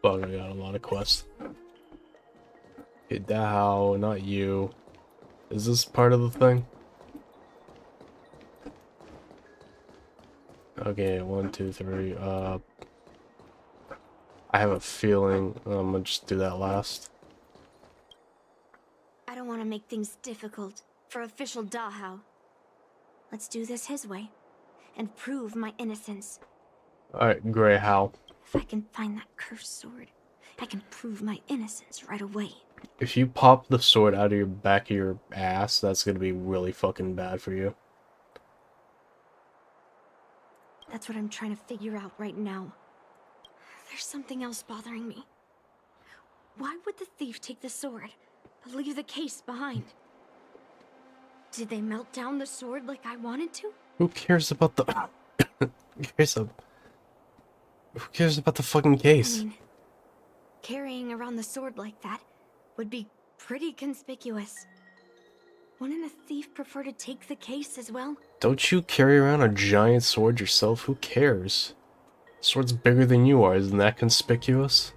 Fuck, I got a lot of quests. Okay, Dao, not you. Is this part of the thing? Okay, 1, 2, 3, I have a feeling I'm gonna just do that last. I don't want to make things difficult for official Dahao. Let's do this his way and prove my innocence. Alright, Gray, how? If I can find that cursed sword, I can prove my innocence right away. If you pop the sword out of your back of your ass, that's gonna be really fucking bad for you. That's what I'm trying to figure out right now. There's something else bothering me. Why would the thief take the sword, but leave the case behind? Did they melt down the sword like I wanted to? Who cares about the... Who cares about the fucking case? I mean, carrying around the sword like that would be pretty conspicuous. Wouldn't a thief prefer to take the case as well? Don't you carry around a giant sword yourself? Who cares? Sword's bigger than you are, isn't that conspicuous?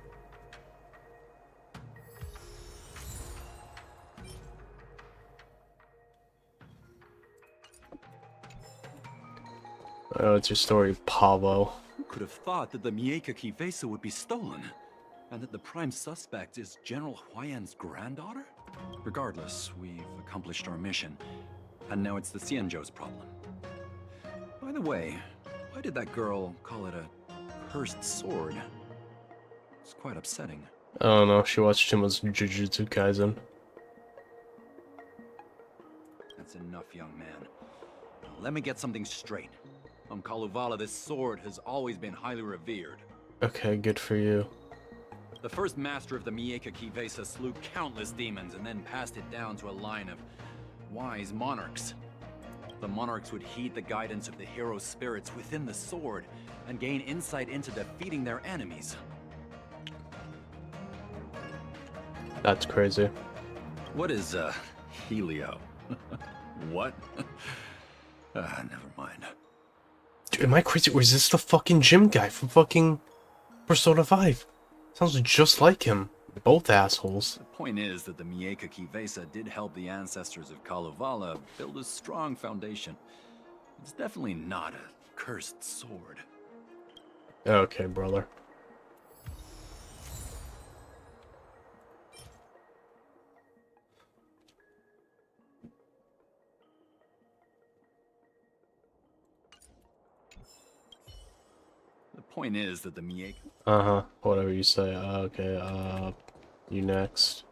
Oh, it's your story, Pablo. Who could have thought that the Miekaki vesa would be stolen? And that the prime suspect is General Huayan's granddaughter? Regardless, we've accomplished our mission. And now it's the Xianzhou's problem. By the way, why did that girl call it a cursed sword? It's quite upsetting. I don't know, she watched too much Jujutsu Kaisen. That's enough, young man. Now, let me get something straight. On Kalevala, this sword has always been highly revered. Okay, good for you. The first master of the Miekaki vesa slew countless demons and then passed it down to a line of wise monarchs. The monarchs would heed the guidance of the hero spirits within the sword and gain insight into defeating their enemies. That's crazy. What is, Helio? What? Never mind. Dude, am I crazy? Or is this the fucking gym guy from fucking Persona 5? Sounds just like him. Both assholes. The point is that the Miekaki vesa did help the ancestors of Kalevala build a strong foundation. It's definitely not a cursed sword. Okay, brother. The point is that the Miekaki... Uh-huh, whatever you say. Okay, you next.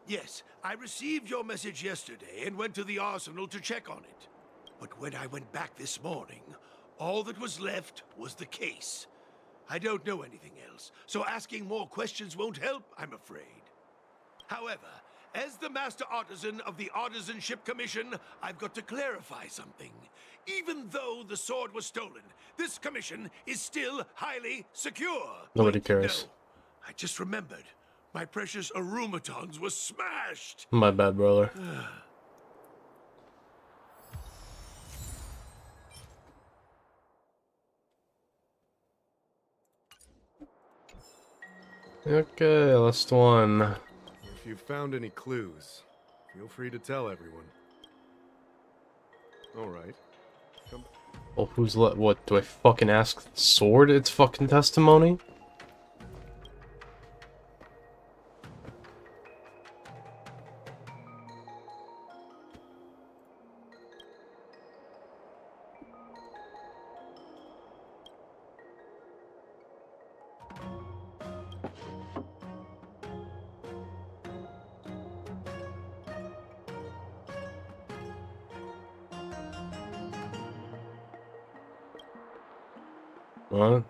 Yes, I received your message yesterday and went to the arsenal to check on it. But when I went back this morning, all that was left was the case. I don't know anything else, so asking more questions won't help, I'm afraid. However, As the Master Artisan of the Artisanship Commission, I've got to clarify something. Even though the sword was stolen, this commission is still highly secure. Nobody Wait, cares. No, I just remembered. My precious aromatons was smashed. My bad, brother. Okay, last one. If you've found any clues, feel free to tell everyone. Alright. Come. Well, who's what, do I fucking ask the sword its fucking testimony? What?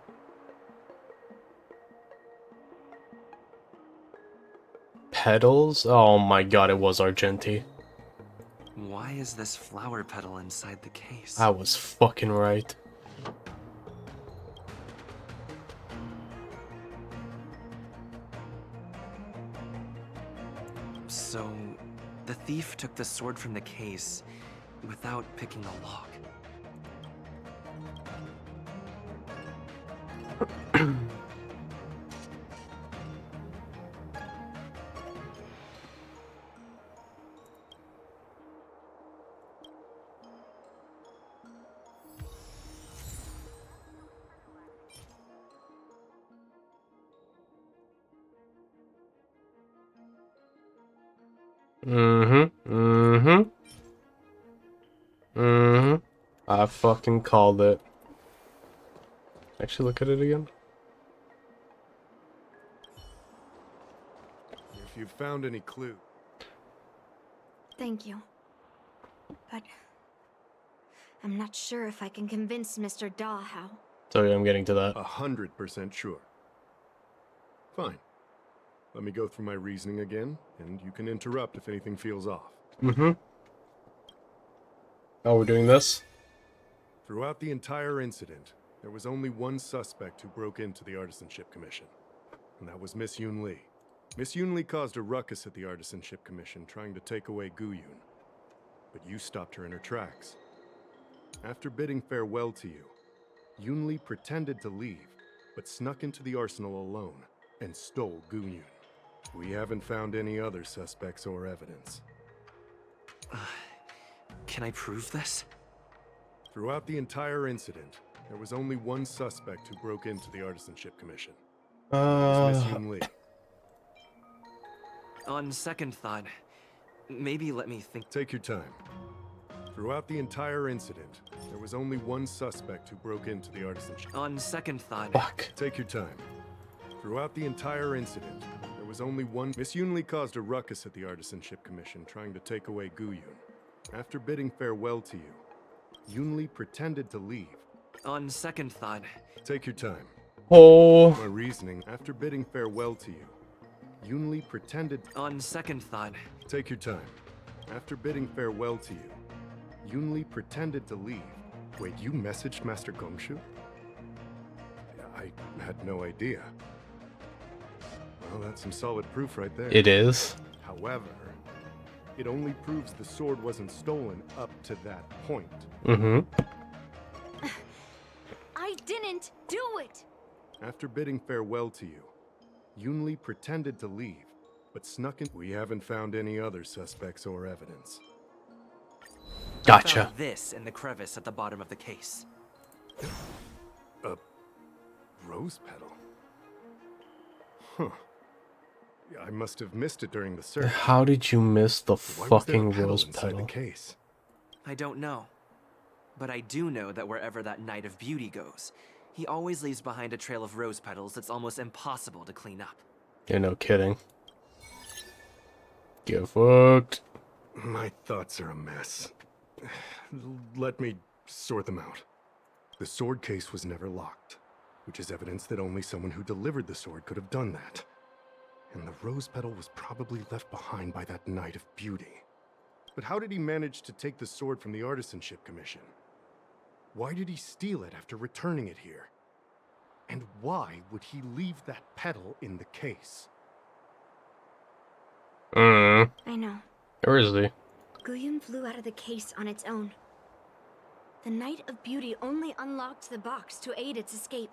Petals? Oh my god, it was Argenti. Why is this flower petal inside the case? I was fucking right. So, the thief took the sword from the case without picking the lock. I fucking called it. Actually, look at it again. If you've found any clue. Thank you. But I'm not sure if I can convince Mr. Daw how. Sorry, I'm getting to that. 100% sure. Fine. Let me go through my reasoning again, and you can interrupt if anything feels off. Oh, we're doing this? Throughout the entire incident, there was only one suspect who broke into the Artisanship Commission, and that was Miss Yoon Lee. Miss Yoon Lee caused a ruckus at the Artisanship Commission trying to take away Gu Yun, but you stopped her in her tracks. After bidding farewell to you, Yoon Lee pretended to leave, but snuck into the arsenal alone and stole Gu Yun. We haven't found any other suspects or evidence. Can I prove this? Throughout the entire incident, there was only one suspect who broke into the Artisanship Commission. It was Miss Yoon Lee. On second thought, maybe let me think. Take your time. Throughout the entire incident, there was only one suspect who broke into the Artisanship. On second thought. Fuck. Take your time. Throughout the entire incident, there was only one. Miss Yoon Lee caused a ruckus at the Artisanship Commission trying to take away Gu Yun. After bidding farewell to you, Yoon Lee pretended to leave. On second thought. Take your time. Oh. My reasoning, after bidding farewell to you, Yoon Lee pretended. On second thought. Take your time. After bidding farewell to you, Yoon Lee pretended to leave. Wait, you messaged Master Gongshu? I had no idea. Well, that's some solid proof right there. It is. However, it only proves the sword wasn't stolen up to that point. I didn't do it! After bidding farewell to you, Yoon Lee pretended to leave, but snuck in. We haven't found any other suspects or evidence. Gotcha. I found this in the crevice at the bottom of the case. A rose petal? Huh. I must have missed it during the search. How did you miss the Why was there a fucking petal rose inside petal? the case? I don't know. But I do know that wherever that Knight of Beauty goes, he always leaves behind a trail of rose petals that's almost impossible to clean up. You're no kidding. Get fucked. My thoughts are a mess. Let me sort them out. The sword case was never locked, which is evidence that only someone who delivered the sword could have done that. And the rose petal was probably left behind by that Knight of Beauty. But how did he manage to take the sword from the Artisanship Commission? Why did he steal it after returning it here? And why would he leave that petal in the case? I know. Where is he? Guyun flew out of the case on its own. The Knight of Beauty only unlocked the box to aid its escape.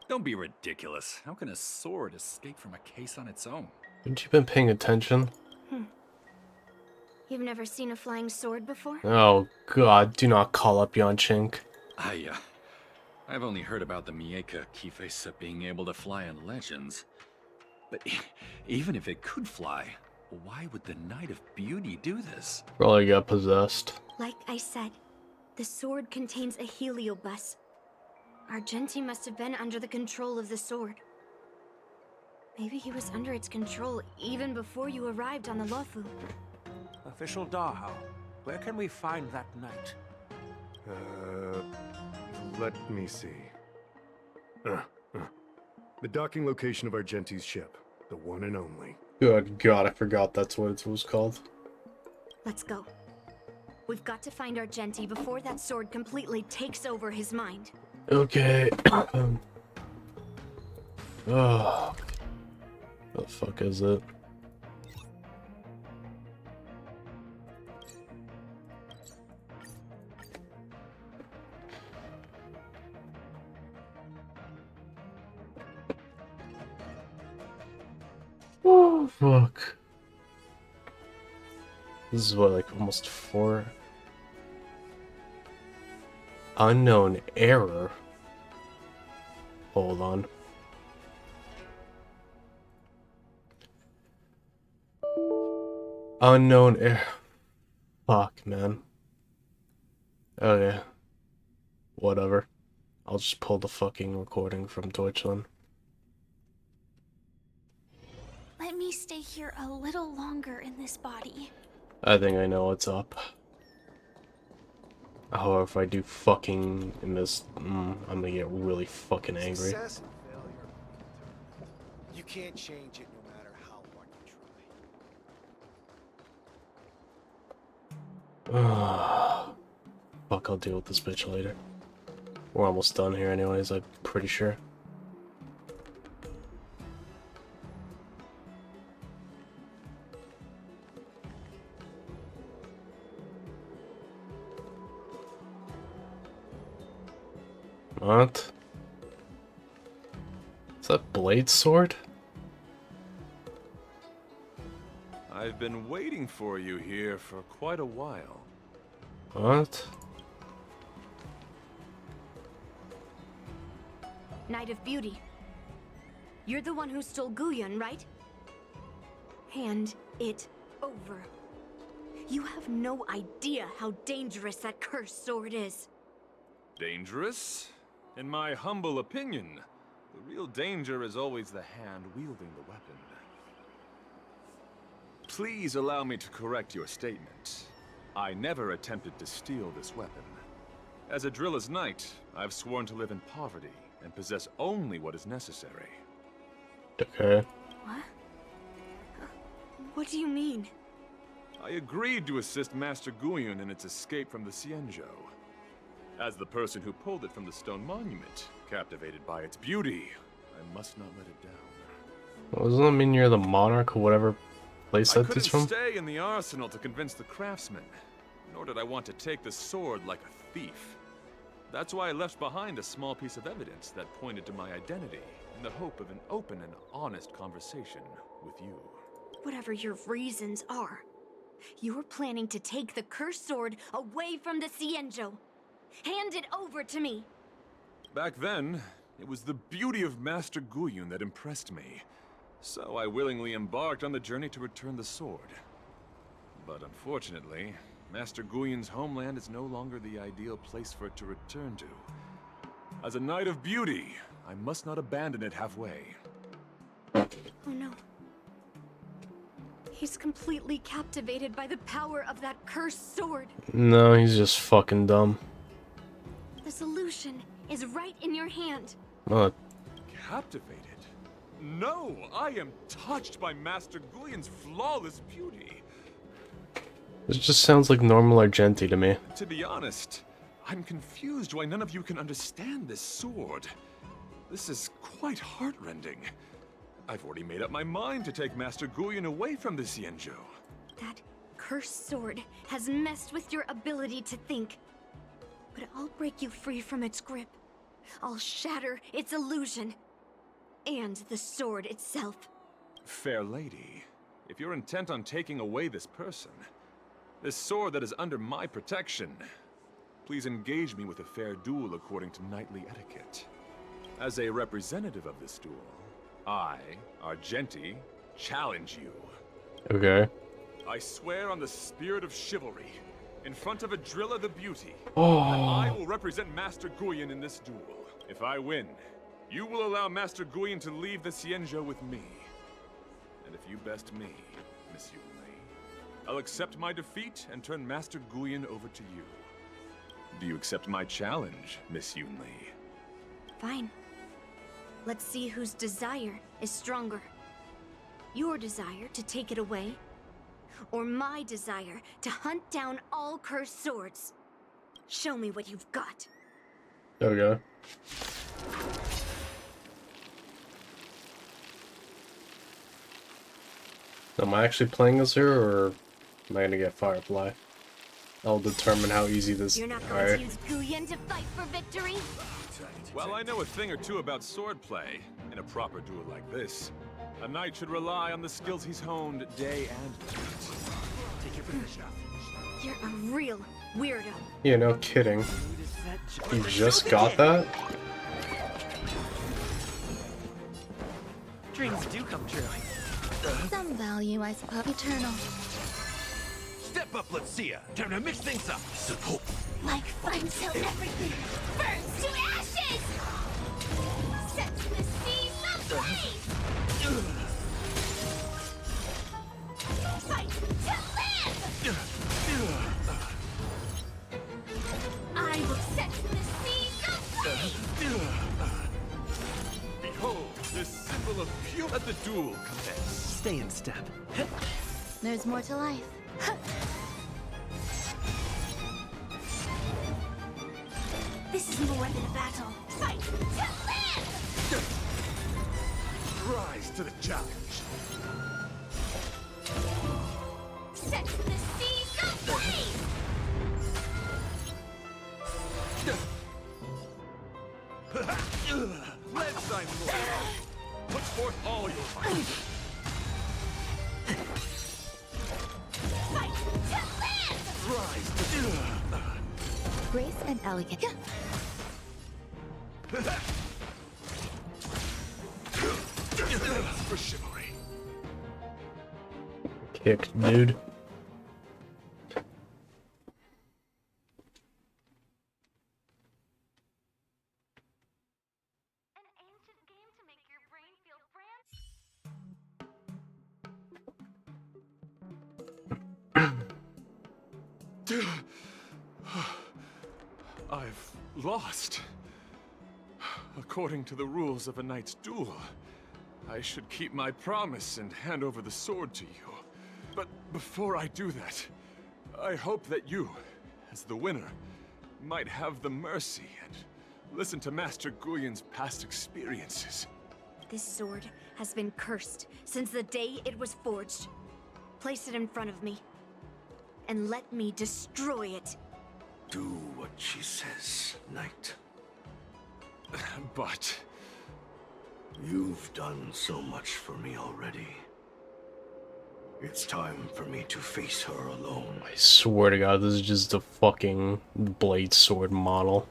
Don't be ridiculous. How can a sword escape from a case on its own? Haven't you been paying attention? You've never seen a flying sword before? Oh god, do not call up Yanchink. I've only heard about the Mieka Kifesa being able to fly in legends. But even if it could fly, why would the Knight of Beauty do this? Probably got possessed. Like I said, the sword contains a heliobus. Argenti must have been under the control of the sword. Maybe he was under its control even before you arrived on the Lofu. Official Dahao, where can we find that knight? Let me see. The docking location of Argenti's ship. The one and only. Good god, I forgot that's what it was called. Let's go. We've got to find Argenti before that sword completely takes over his mind. Okay. Oh. What the fuck is it? Oh, fuck. This is what, like, almost 4? Unknown error? Hold on. Unknown error. Fuck, man. Okay. Whatever. I'll just pull the fucking recording from Deutschland. Let me stay here a little longer in this body. I think I know what's up. However, if I do fucking miss, I'm gonna get really fucking angry. Success and failure. You can't change it no matter how hard you try. Fuck, I'll deal with this bitch later. We're almost done here anyways, I'm pretty sure. What? Is that blade sword? I've been waiting for you here for quite a while. What? Knight of Beauty. You're the one who stole Guyun, right? Hand it over. You have no idea how dangerous that cursed sword is. Dangerous? In my humble opinion, the real danger is always the hand wielding the weapon. Please allow me to correct your statement. I never attempted to steal this weapon. As a driller's knight, I've sworn to live in poverty and possess only what is necessary. Okay. What? What do you mean? I agreed to assist Master Guyun in its escape from the Xianzhou. As the person who pulled it from the stone monument, captivated by its beauty, I must not let it down. Well, doesn't that mean you're the monarch or whatever place I that couldn't is from? stay in the arsenal to convince the craftsman, nor did I want to take the sword like a thief. That's why I left behind a small piece of evidence that pointed to my identity, in the hope of an open and honest conversation with you. Whatever your reasons are, you're planning to take the cursed sword away from the Xianzhou. Hand it over to me! Back then, it was the beauty of Master Guyun that impressed me, so I willingly embarked on the journey to return the sword. But unfortunately, Master Guyun's homeland is no longer the ideal place for it to return to. As a Knight of Beauty, I must not abandon it halfway. Oh no. He's completely captivated by the power of that cursed sword. No, he's just fucking dumb. The solution is right in your hand. What? Captivated? No, I am touched by Master Guyon's flawless beauty. This just sounds like normal Argenti to me. To be honest, I'm confused why none of you can understand this sword. This is quite heartrending. I've already made up my mind to take Master Guyon away from the Xianzhou. That cursed sword has messed with your ability to think. But I'll break you free from its grip. I'll shatter its illusion. And the sword itself. Fair lady, if you're intent on taking away this person, this sword that is under my protection, please engage me with a fair duel according to knightly etiquette. As a representative of this duel, I, Argenti, challenge you. Okay. I swear on the spirit of chivalry, in front of Adrilla the Beauty, that Oh. I will represent Master Guyon in this duel. If I win, you will allow Master Guyon to leave the Xianzhou with me. And if you best me, Miss Yunli, I'll accept my defeat and turn Master Guyon over to you. Do you accept my challenge, Miss Yunli? Fine. Let's see whose desire is stronger. Your desire to take it away, or my desire to hunt down all cursed swords. Show me what you've got. Okay. Am I actually playing as her, or am I gonna get Firefly? I'll determine how easy this. You're not going to use Guyon to fight for victory? Well, I know a thing or two about swordplay. In a proper duel like this, a knight should rely on the skills he's honed day and night. Take your position up. You're a real weirdo. Yeah, no kidding. You just got that? Dreams do come true. Some value, I suppose. Eternal. Step up, let's see ya. Time to mix things up. Support. Like fun till everything burns to ashes! Set to the seas of blaze! Fight to live! I will set to the seas of blaze! Behold, this symbol of pure. Let the duel commence. Stay in step. There's more to life. This is more than a battle. Fight to live! Rise to the challenge. Set to the seas of blaze! Let's sign Put forth all your might. Fight to live! Rise to Grace and elegance. for chivalry. Kicked, dude. I've lost. According to the rules of a knight's duel, I should keep my promise and hand over the sword to you. But before I do that, I hope that you, as the winner, might have the mercy and listen to Master Guyon's past experiences. This sword has been cursed since the day it was forged. Place it in front of me, and let me destroy it. Do what she says, Knight. But You've done so much for me already. It's time for me to face her alone. I swear to God, this is just a fucking blade sword model.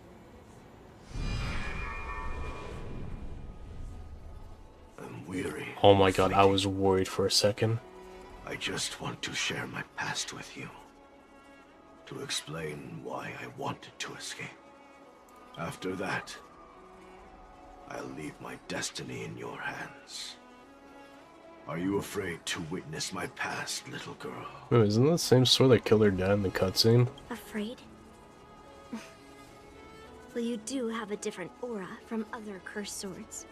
I'm weary. Oh my God, I was worried for a second. I just want to share my past with you. To explain why I wanted to escape. After that, I'll leave my destiny in your hands. Are you afraid to witness my past, little girl? Wait, isn't that the same sword that killed her dad in the cutscene? Afraid? Well, you do have a different aura from other cursed swords.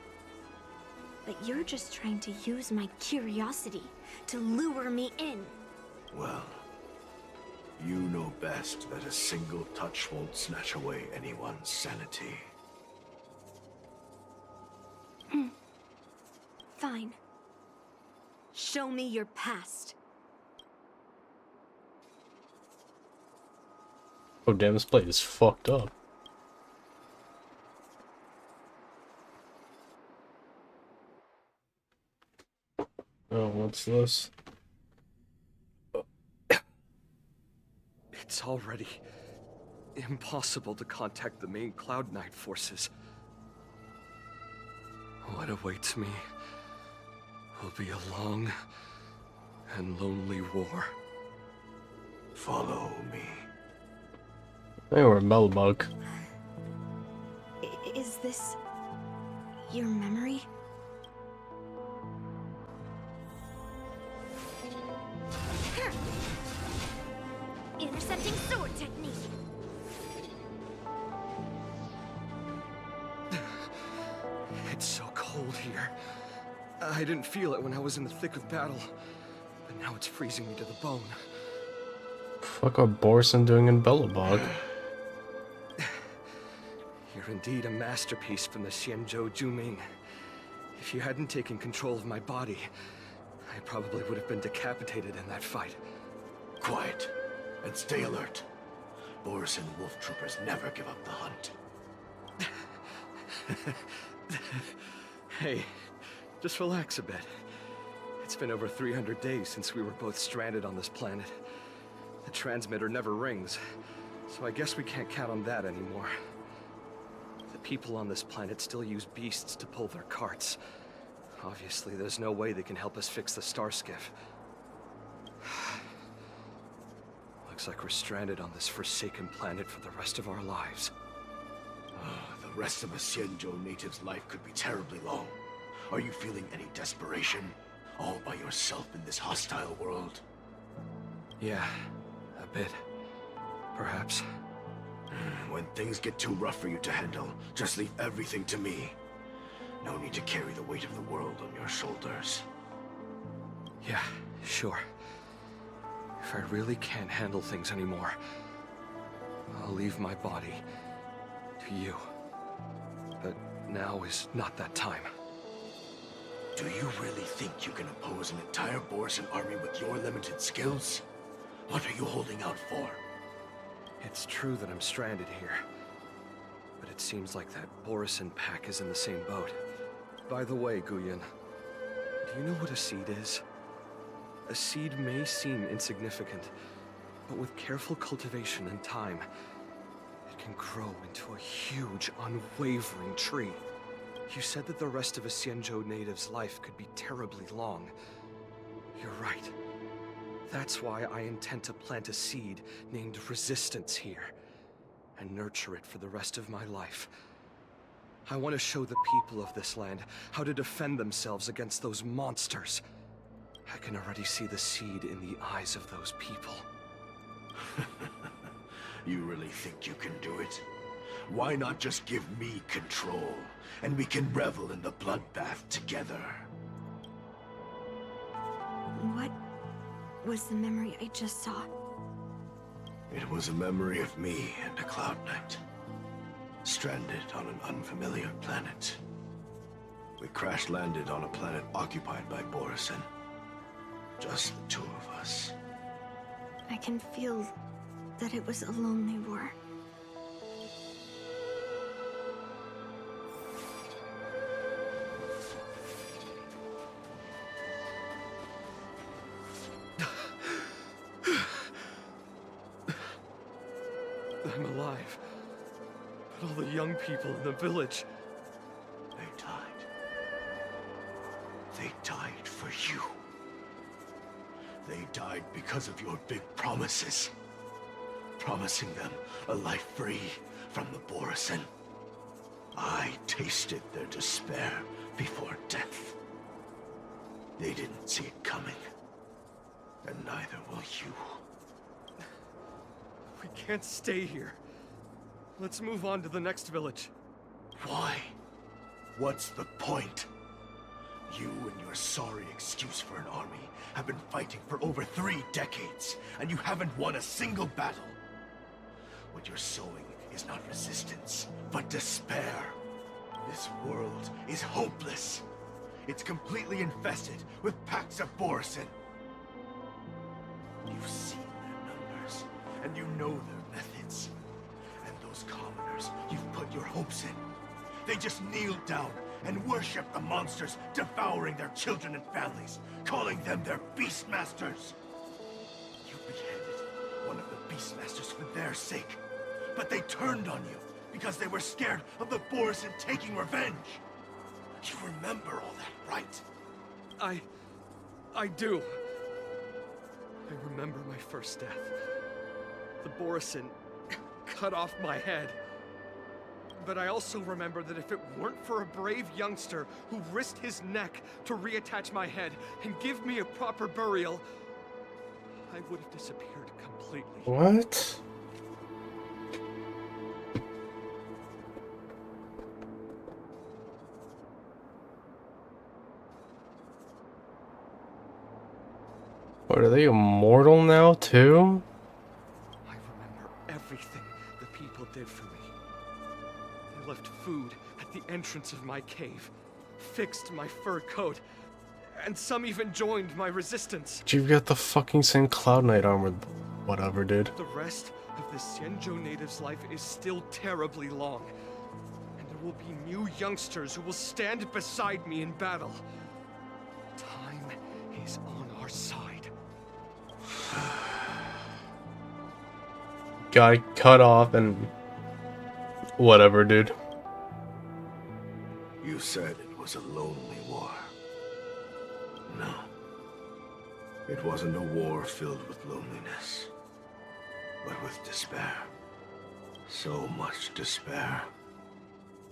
But you're just trying to use my curiosity to lure me in. Well, you know best that a single touch won't snatch away anyone's sanity. Fine. Show me your past. Oh damn, this plate is fucked up. Oh, what's this? It's already impossible to contact the main Cloud Knight forces. What awaits me will be a long and lonely war. Follow me. They were a Melbug. Is this your memory? Intercepting sword technique. It's so cold here. I didn't feel it when I was in the thick of battle, but now it's freezing me to the bone. Fuck are Borson doing in Belobog? You're indeed a masterpiece from the Xianzhou Juming. If you hadn't taken control of my body, I probably would have been decapitated in that fight. Quiet, and stay alert. Boris and Wolf Troopers never give up the hunt. Hey, just relax a bit. It's been over 300 days since we were both stranded on this planet. The transmitter never rings, so I guess we can't count on that anymore. The people on this planet still use beasts to pull their carts. Obviously, there's no way they can help us fix the star skiff. Looks like we're stranded on this forsaken planet for the rest of our lives. The rest of a Xianzhou native's life could be terribly long. Are you feeling any desperation? All by yourself in this hostile world? Yeah, a bit. Perhaps. When things get too rough for you to handle, just leave everything to me. No need to carry the weight of the world on your shoulders. Yeah, sure. If I really can't handle things anymore, I'll leave my body to you. But now is not that time. Do you really think you can oppose an entire Borson army with your limited skills? What are you holding out for? It's true that I'm stranded here, but it seems like that Borison pack is in the same boat. By the way, Guyan, do you know what a seed is? A seed may seem insignificant, but with careful cultivation and time, it can grow into a huge, unwavering tree. You said that the rest of a Xianzhou native's life could be terribly long. You're right. That's why I intend to plant a seed named Resistance here, and nurture it for the rest of my life. I want to show the people of this land how to defend themselves against those monsters. I can already see the seed in the eyes of those people. You really think you can do it? Why not just give me control, and we can revel in the bloodbath together? What was the memory I just saw? It was a memory of me and a Cloud Knight. Stranded on an unfamiliar planet. We crash-landed on a planet occupied by Borison. Just the two of us. I can feel that it was a lonely war. I'm alive. But all the young people in the village... They died. They died for you. They died because of your big promises. Promising them a life free from the Borison. I tasted their despair before death. They didn't see it coming. And neither will you. We can't stay here. Let's move on to the next village. Why? What's the point? You and your sorry excuse for an army have been fighting for over 3 decades, and you haven't won a single battle. What you're sowing is not resistance, but despair. This world is hopeless. It's completely infested with packs of Borisin. You've seen their numbers, and you know their methods. And those commoners you've put your hopes in, they just kneel down and worship the monsters devouring their children and families, calling them their Beastmasters. You beheaded one of the Beastmasters for their sake, but they turned on you because they were scared of the Borisin taking revenge. You remember all that, right? I do. I remember my first death. The Borisin cut off my head. But I also remember that if it weren't for a brave youngster who risked his neck to reattach my head and give me a proper burial, I would have disappeared completely. What? What, are they immortal now, too? I remember everything the people did for me. They left food at the entrance of my cave, fixed my fur coat, and some even joined my resistance. You've got the fucking same Cloud Knight armor, whatever, dude. The rest of the Xianzhou native's life is still terribly long, and there will be new youngsters who will stand beside me in battle. Time is on our side. Guy cut off and whatever, dude. You said it was a lonely war. No. It wasn't a war filled with loneliness, but with despair. So much despair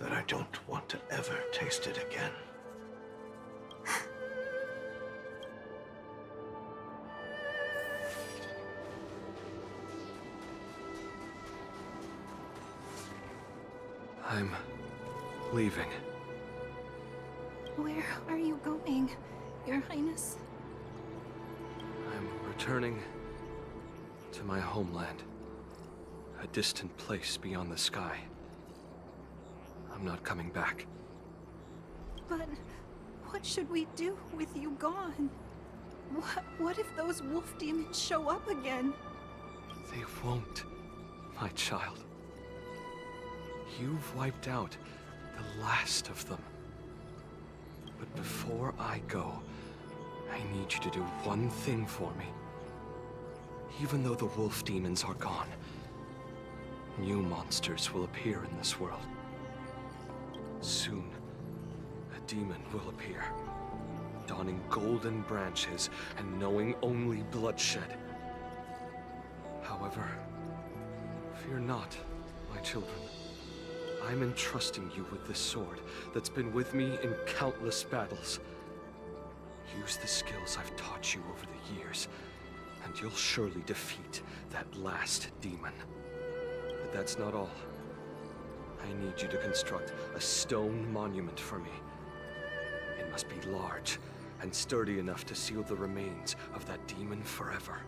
that I don't want to ever taste it again. I'm leaving. Where are you going, Your Highness? I'm returning to my homeland. A distant place beyond the sky. I'm not coming back. But what should we do with you gone? What if those wolf demons show up again? They won't, my child. You've wiped out the last of them. But before I go, I need you to do one thing for me. Even though the wolf demons are gone, new monsters will appear in this world. Soon, a demon will appear, donning golden branches and knowing only bloodshed. However, fear not, my children. I'm entrusting you with this sword that's been with me in countless battles. Use the skills I've taught you over the years, and you'll surely defeat that last demon. But that's not all. I need you to construct a stone monument for me. It must be large and sturdy enough to seal the remains of that demon forever.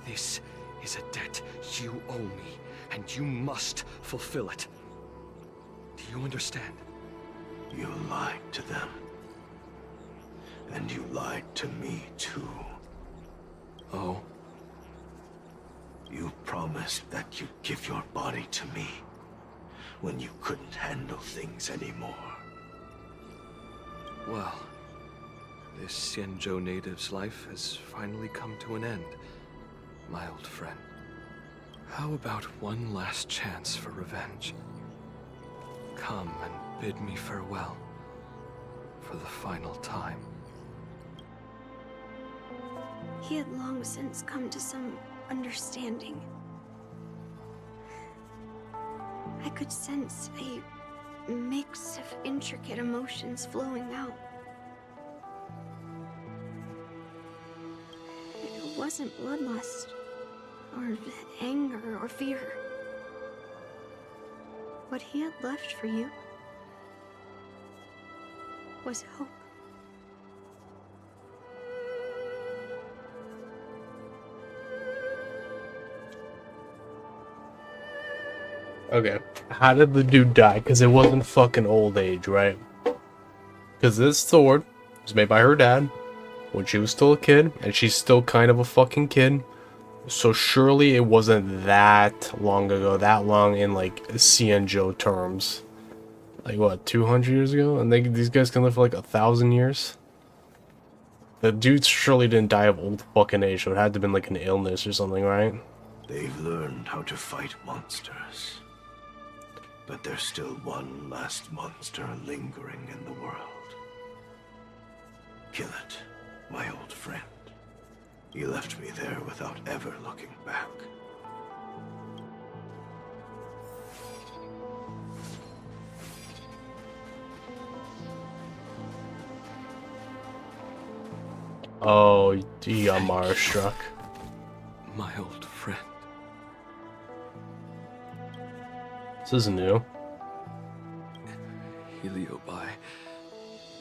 This is a debt you owe me, and you must fulfill it. Do you understand? You lied to them. And you lied to me, too. Oh? You promised that you'd give your body to me when you couldn't handle things anymore. Well, this Xianzhou native's life has finally come to an end, my old friend. How about one last chance for revenge? Come and bid me farewell for the final time. He had long since come to some understanding. I could sense a mix of intricate emotions flowing out. It wasn't bloodlust, or anger, or fear. What he had left for you was hope. Okay, how did the dude die? Because it wasn't fucking old age, right? Because this sword was made by her dad when she was still a kid, and she's still kind of a fucking kid. So surely it wasn't that long ago, that long in like Cienjo terms. Like what, 200 years ago? And these guys can live for like 1,000 years? The dude surely didn't die of old fucking age, so it had to have been like an illness or something, right? They've learned how to fight monsters. But there's still one last monster lingering in the world. Kill it, my old friend. He left me there without ever looking back. Oh, he got Mara struck. My old friend. This is new. Heliobi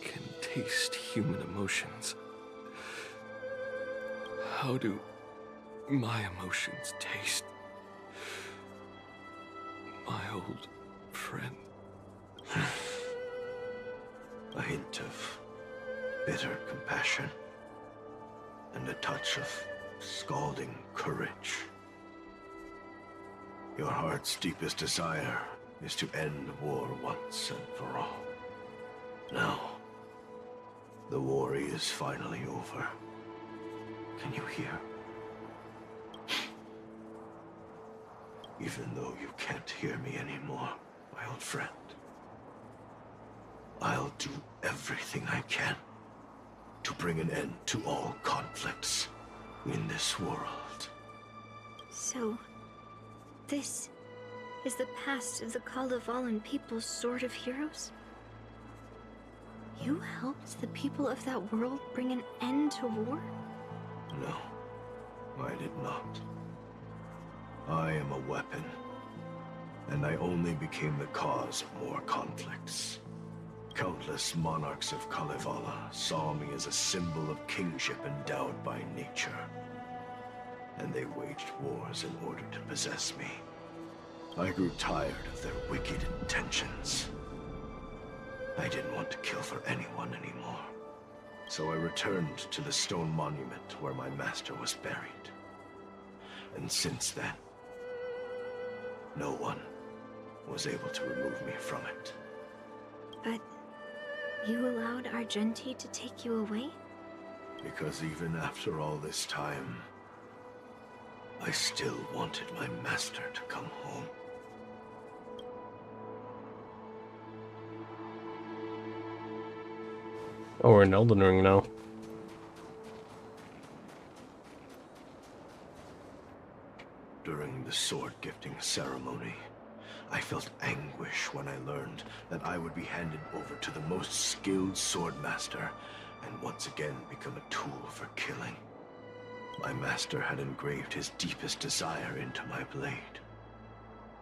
can taste human emotions. How do my emotions taste? My old friend. A hint of bitter compassion and a touch of scalding courage. Your heart's deepest desire is to end war once and for all. Now, the war is finally over. Can you hear? Even though you can't hear me anymore, my old friend, I'll do everything I can to bring an end to all conflicts in this world. So, this is the past of the Kalevalan people's Sword of Heroes? You helped the people of that world bring an end to war? No, I did not. I am a weapon, and I only became the cause of more conflicts. Countless monarchs of Kalevala saw me as a symbol of kingship endowed by nature, and they waged wars in order to possess me. I grew tired of their wicked intentions. I didn't want to kill for anyone anymore. So I returned to the stone monument where my master was buried. And since then, no one was able to remove me from it. But you allowed Argenti to take you away? Because even after all this time, I still wanted my master to come home. Oh, we're in Elden Ring now. During the sword gifting ceremony, I felt anguish when I learned that I would be handed over to the most skilled swordmaster and once again become a tool for killing. My master had engraved his deepest desire into my blade.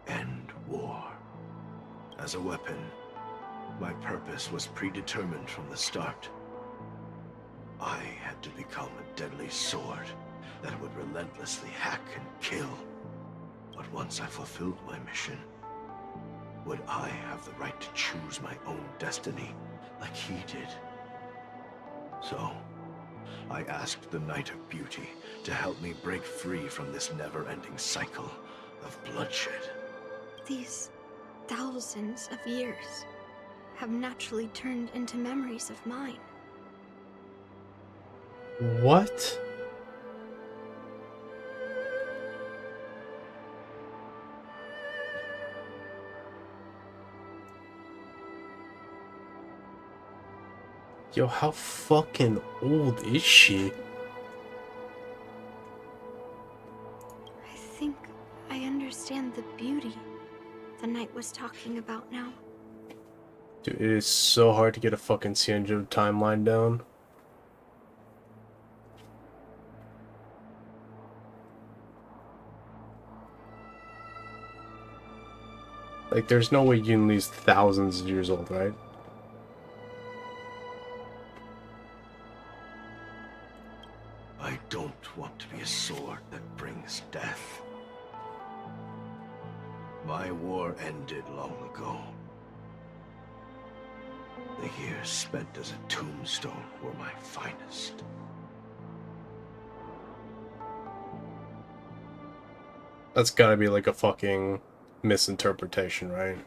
End war. As a weapon, my purpose was predetermined from the start. I had to become a deadly sword that would relentlessly hack and kill. But once I fulfilled my mission, would I have the right to choose my own destiny like he did? So, I asked the Knight of Beauty to help me break free from this never-ending cycle of bloodshed. These thousands of years have naturally turned into memories of mine. What? Yo, how fucking old is she? I think I understand the beauty the knight was talking about now. Dude, it is so hard to get a fucking Cienjo timeline down. Like, there's no way Yunli's thousands of years old, right? want to be a sword that brings death. My war ended long ago. The years spent as a tombstone were my finest. That's gotta be like a fucking misinterpretation, right?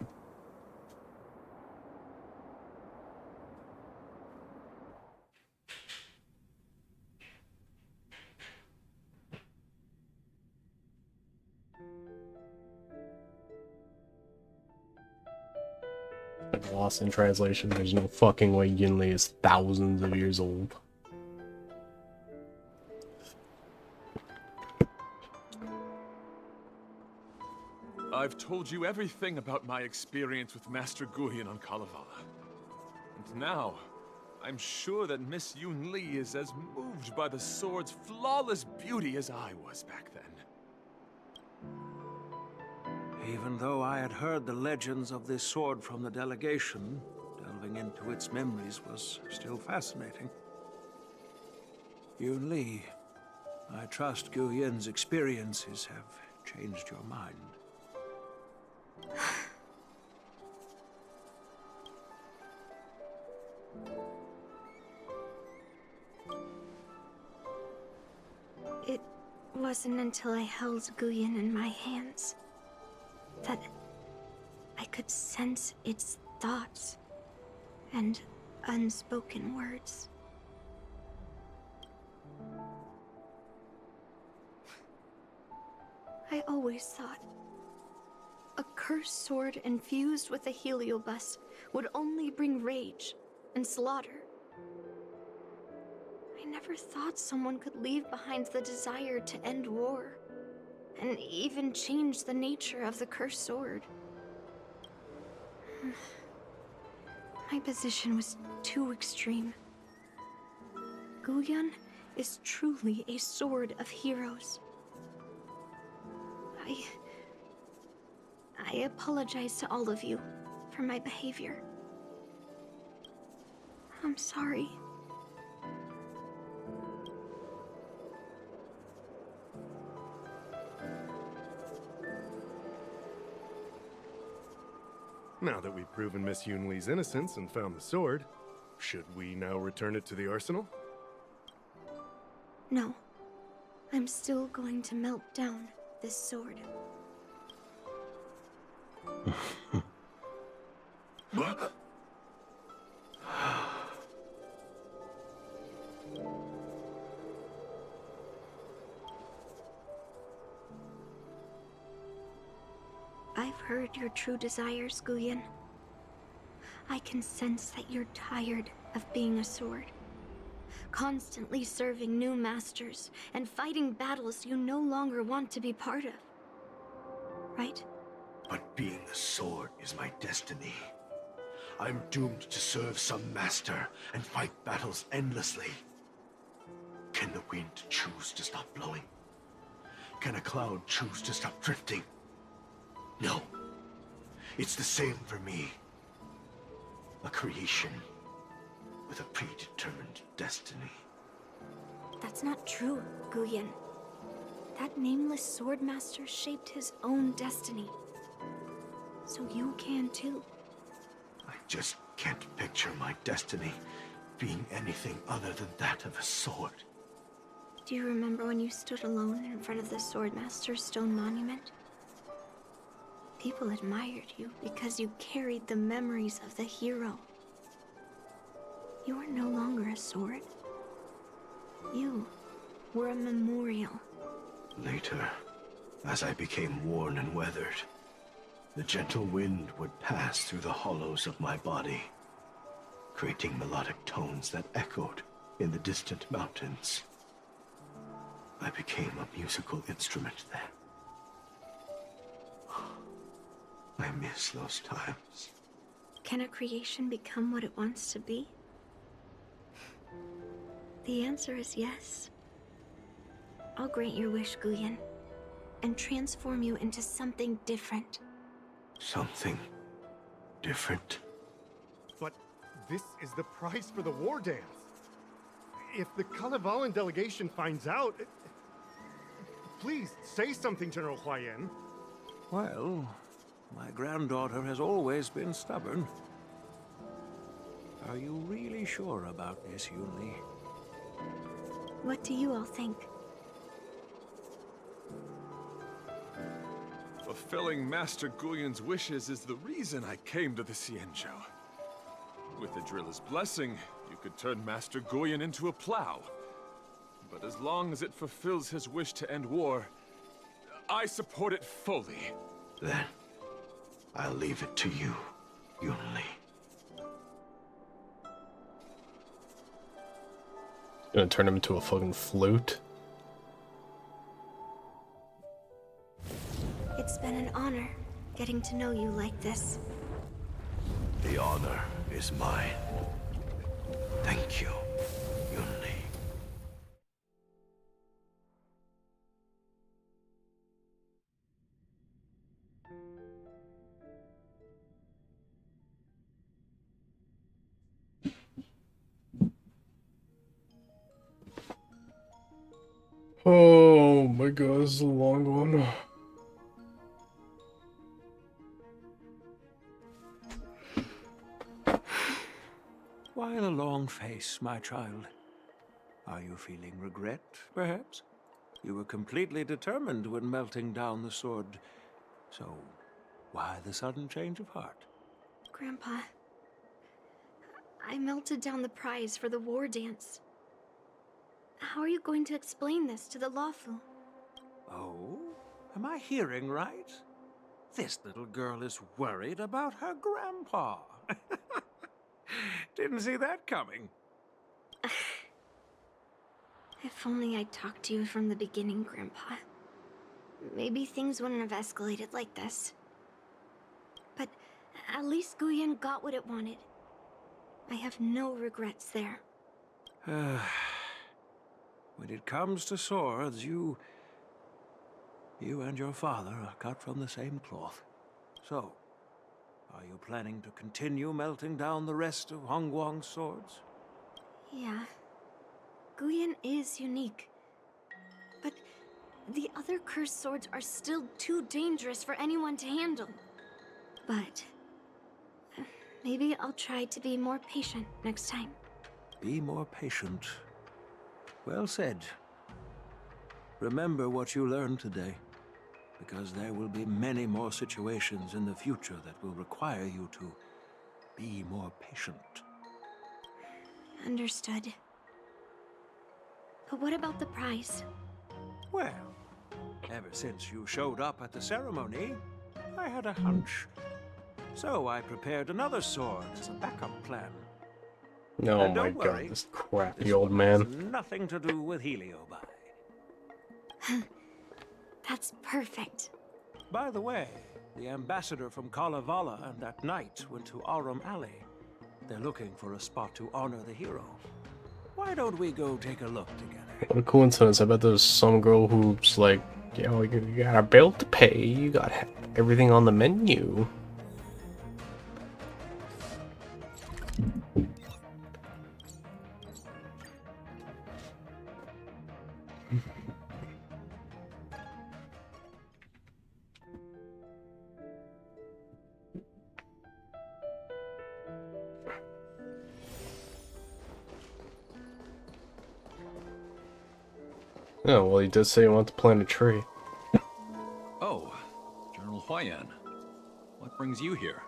Lost in translation, there's no fucking way Yinli is thousands of years old. I've told you everything about my experience with Master Guyan on Kalevala. And now, I'm sure that Miss Yun Li is as moved by the sword's flawless beauty as I was back then. Even though I had heard the legends of this sword from the delegation, delving into its memories was still fascinating. Yun Li, I trust Guyin's experiences have changed your mind. It wasn't until I held Guyan in my hands that I could sense its thoughts and unspoken words. I always thought a cursed sword infused with a heliobus would only bring rage and slaughter. I never thought someone could leave behind the desire to end war, and even change the nature of the cursed sword. My position was too extreme. Guyan is truly a sword of heroes. I apologize to all of you for my behavior. I'm sorry. Now that we've proven Miss Yun Li's innocence and found the sword, should we now return it to the arsenal? No. I'm still going to melt down this sword. I've heard your true desires, Guyan. I can sense that you're tired of being a sword. Constantly serving new masters and fighting battles you no longer want to be part of. Right? But being a sword is my destiny. I'm doomed to serve some master and fight battles endlessly. Can the wind choose to stop blowing? Can a cloud choose to stop drifting? No. It's the same for me. A creation with a predetermined destiny. That's not true, Guyan. That nameless swordmaster shaped his own destiny. So you can too. I just can't picture my destiny being anything other than that of a sword. Do you remember when you stood alone in front of the swordmaster's stone monument? People admired you because you carried the memories of the hero. You were no longer a sword. You were a memorial. Later, as I became worn and weathered, the gentle wind would pass through the hollows of my body, creating melodic tones that echoed in the distant mountains. I became a musical instrument then. I miss those times. Can a creation become what it wants to be? The answer is yes. I'll grant your wish, Guyan, and transform you into something different. Something different? But this is the price for the war dance. If the Kalevalan delegation finds out, Please, say something, General Huayan. Well, my granddaughter has always been stubborn. Are you really sure about this, Yunli? What do you all think? Fulfilling Master Guyun's wishes is the reason I came to the Xianzhou. With the driller's blessing, you could turn Master Guyun into a plow. But as long as it fulfills his wish to end war, I support it fully. Then, I'll leave it to you, Yunli. Gonna turn him into a fucking flute. It's been an honor getting to know you like this. The honor is mine. Thank you, Yunli. Oh my god, this is a long one. Why the long face, my child? Are you feeling regret, perhaps? You were completely determined when melting down the sword. So, why the sudden change of heart? Grandpa, I melted down the prize for the war dance. How are you going to explain this to the Lawfu? Oh? Am I hearing right? This little girl is worried about her grandpa. Didn't see that coming. If only I'd talked to you from the beginning, Grandpa. Maybe things wouldn't have escalated like this. But at least Guyun got what it wanted. I have no regrets there. When it comes to swords, you and your father are cut from the same cloth. So, are you planning to continue melting down the rest of Hongguang's swords? Yeah. Guyun is unique. But the other cursed swords are still too dangerous for anyone to handle. But maybe I'll try to be more patient next time. Be more patient. Well said. Remember what you learned today, because there will be many more situations in the future that will require you to be more patient. Understood. But what about the prize? Well, ever since you showed up at the ceremony, I had a hunch. So I prepared another sword as a backup plan. Oh And my don't god, worry, this crappy this old one man. has nothing to do with Heliobi. That's perfect. By the way, the ambassador from Kalevala and that knight went to Arum Alley. They're looking for a spot to honor the hero. Why don't we go take a look together? What a coincidence. I bet there's some girl who's like, you know, you got a bill to pay, you got everything on the menu. Oh, well, he did say he wanted to plant a tree. Oh, General Huayan. What brings you here?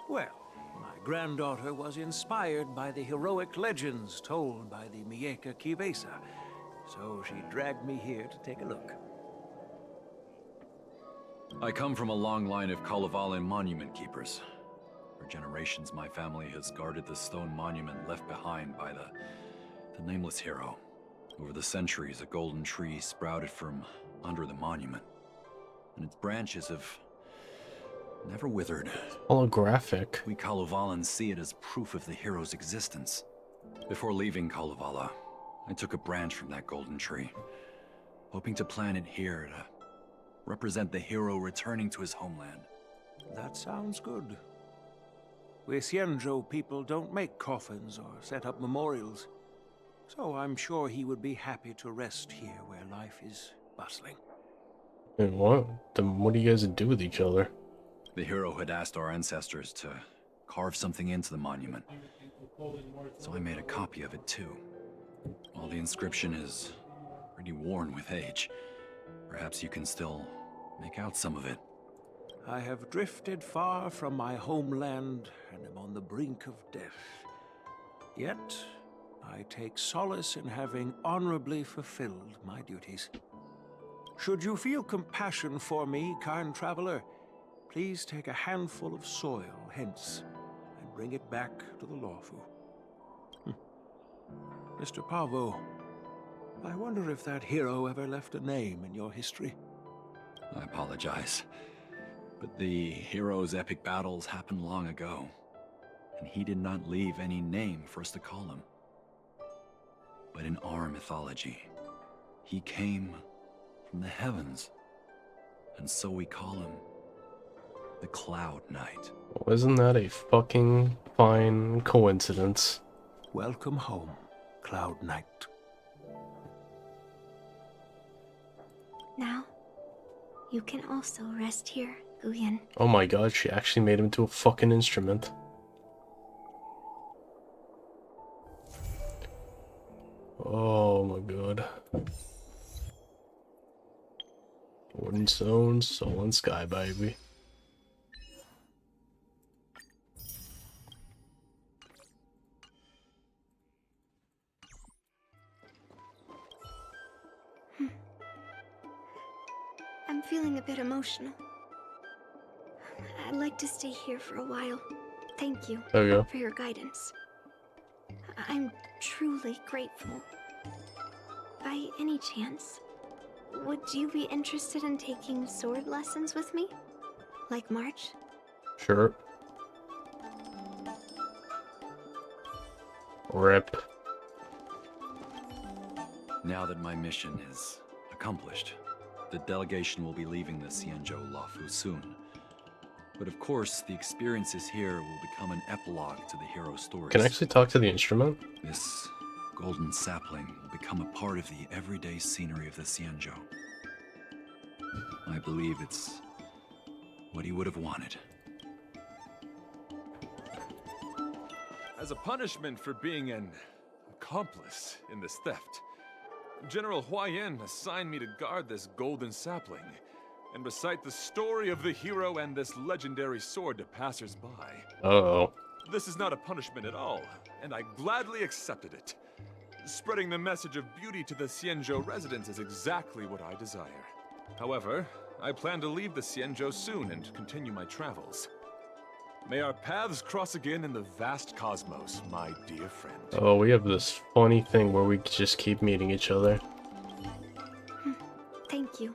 Well, my granddaughter was inspired by the heroic legends told by the Mieka Kivesa, so she dragged me here to take a look. I come from a long line of Kalevalan monument keepers. For generations, my family has guarded the stone monument left behind by the nameless hero. Over the centuries, a golden tree sprouted from under the monument, and its branches have never withered. Holographic. We Kalevalans see it as proof of the hero's existence. Before leaving Kalevala, I took a branch from that golden tree, hoping to plant it here to represent the hero returning to his homeland. That sounds good. We Xianzhou people don't make coffins or set up memorials, so I'm sure he would be happy to rest here where life is bustling. And what? Then what do you guys do with each other? The hero had asked our ancestors to carve something into the monument, so I made a copy of it too. While the inscription is pretty worn with age, perhaps you can still make out some of it. I have drifted far from my homeland and am on the brink of death. Yet, I take solace in having honorably fulfilled my duties. Should you feel compassion for me, kind traveler, please take a handful of soil hence and bring it back to the Lawfu. Mr. Pavo, I wonder if that hero ever left a name in your history. I apologize, but the hero's epic battles happened long ago, and he did not leave any name for us to call him. But in our mythology, he came from the heavens, and so we call him the Cloud Knight. Wasn't that a fucking fine coincidence? Welcome home, Cloud Knight. Now, you can also rest here, Guyan. Oh my god, she actually made him into a fucking instrument. Oh my god. Wooden stone, soul and sky, baby. I'm feeling a bit emotional. I'd like to stay here for a while. Thank you There we go. for your guidance. I'm truly grateful. By any chance, would you be interested in taking sword lessons with me? Like March? Sure. Rip. Now that my mission is accomplished, the delegation will be leaving the Xianzhou Luofu soon. But of course, the experiences here will become an epilogue to the hero's stories. Can I actually talk to the instrument? This golden sapling will become a part of the everyday scenery of the Xianzhou. I believe it's what he would have wanted. As a punishment for being an accomplice in this theft, General Huayan assigned me to guard this golden sapling and recite the story of the hero and this legendary sword to passers-by. Uh-oh. This is not a punishment at all, and I gladly accepted it. Spreading the message of beauty to the Xianzhou residents is exactly what I desire. However, I plan to leave the Xianzhou soon and continue my travels. May our paths cross again in the vast cosmos, my dear friend. Oh, we have this funny thing where we just keep meeting each other. Thank you.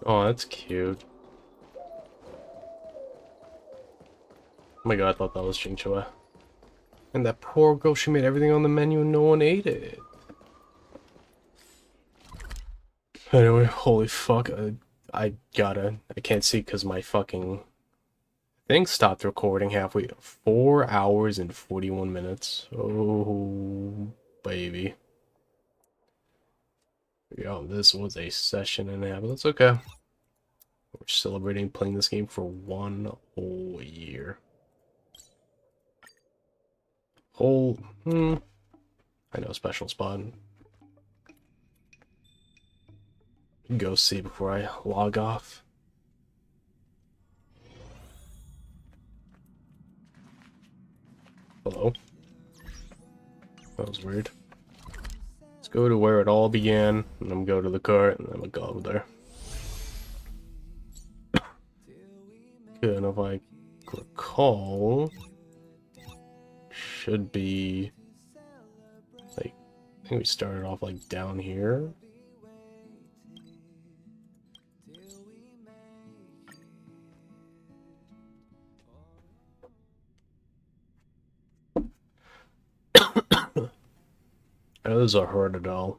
Oh, that's cute. Oh my god, I thought that was Chingchua. And that poor girl, she made everything on the menu and no one ate it. Anyway, holy fuck, I can't see because my fucking thing stopped recording halfway. 4 hours and 41 minutes. Oh, baby. Yo, this was a session and a half, but that's okay. We're celebrating playing this game for 1 whole year. I know, special spot. Go see before I log off. Hello? That was weird. Let's go to where it all began, and then go to the cart, and then we'll go over there. Good, and if I recall, should be like, I think we started off like down here. I know this is a herd at all.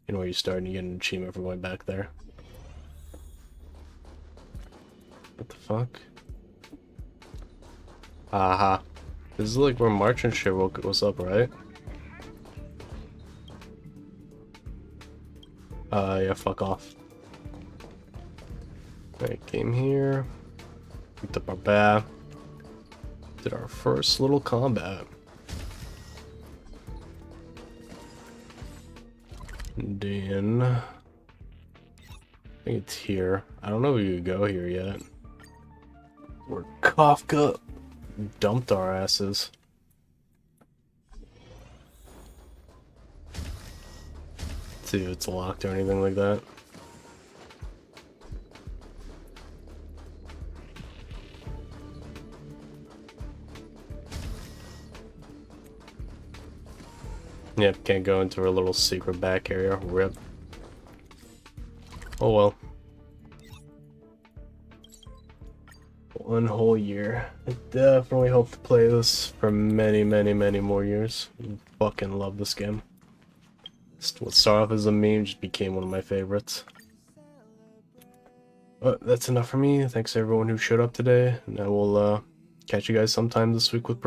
You know where you start and you get an achievement for going back there. What the fuck? Aha. This is like where March and shit was up, right? Yeah, fuck off. Alright, came here. Picked up our bat. Did our first little combat. And then I think it's here. I don't know if you could go here yet. Where Kafka dumped our asses. See if it's locked or anything like that. Yep, can't go into our little secret back area. Rip. Oh well. One whole year. I definitely hope to play this for many, many, many more years. Fucking love this game. What started off as a meme just became one of my favorites. But that's enough for me. Thanks to everyone who showed up today. And I will catch you guys sometime this week with